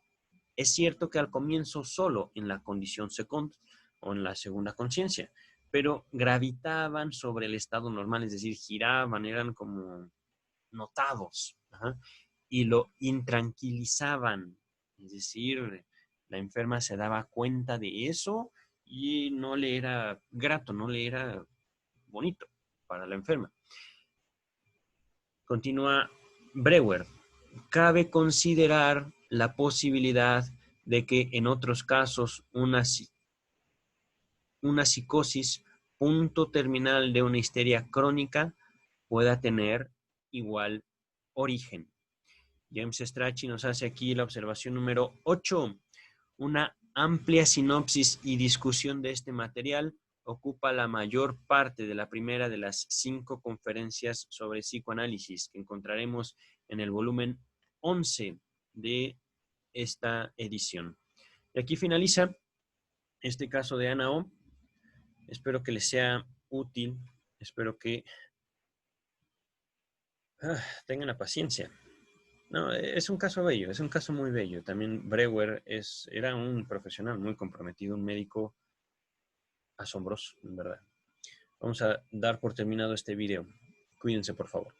Es cierto que al comienzo solo en la condición second o en la segunda conciencia, pero gravitaban sobre el estado normal, es decir, giraban, eran como notados, ¿ajá? Y lo intranquilizaban, es decir, la enferma se daba cuenta de eso y no le era grato, no le era bonito para la enferma. Continúa Breuer. Cabe considerar la posibilidad de que en otros casos una psicosis punto terminal de una histeria crónica pueda tener igual origen. James Strachey nos hace aquí la observación número 8. Una amplia sinopsis y discusión de este material ocupa la mayor parte de la primera de las 5 conferencias sobre psicoanálisis que encontraremos en el volumen 11 de esta edición. Y aquí finaliza este caso de Ana O. Espero que les sea útil, espero que tengan la paciencia. No, es un caso bello, es un caso muy bello. También Breuer era un profesional muy comprometido, un médico asombroso, en verdad. Vamos a dar por terminado este video. Cuídense, por favor.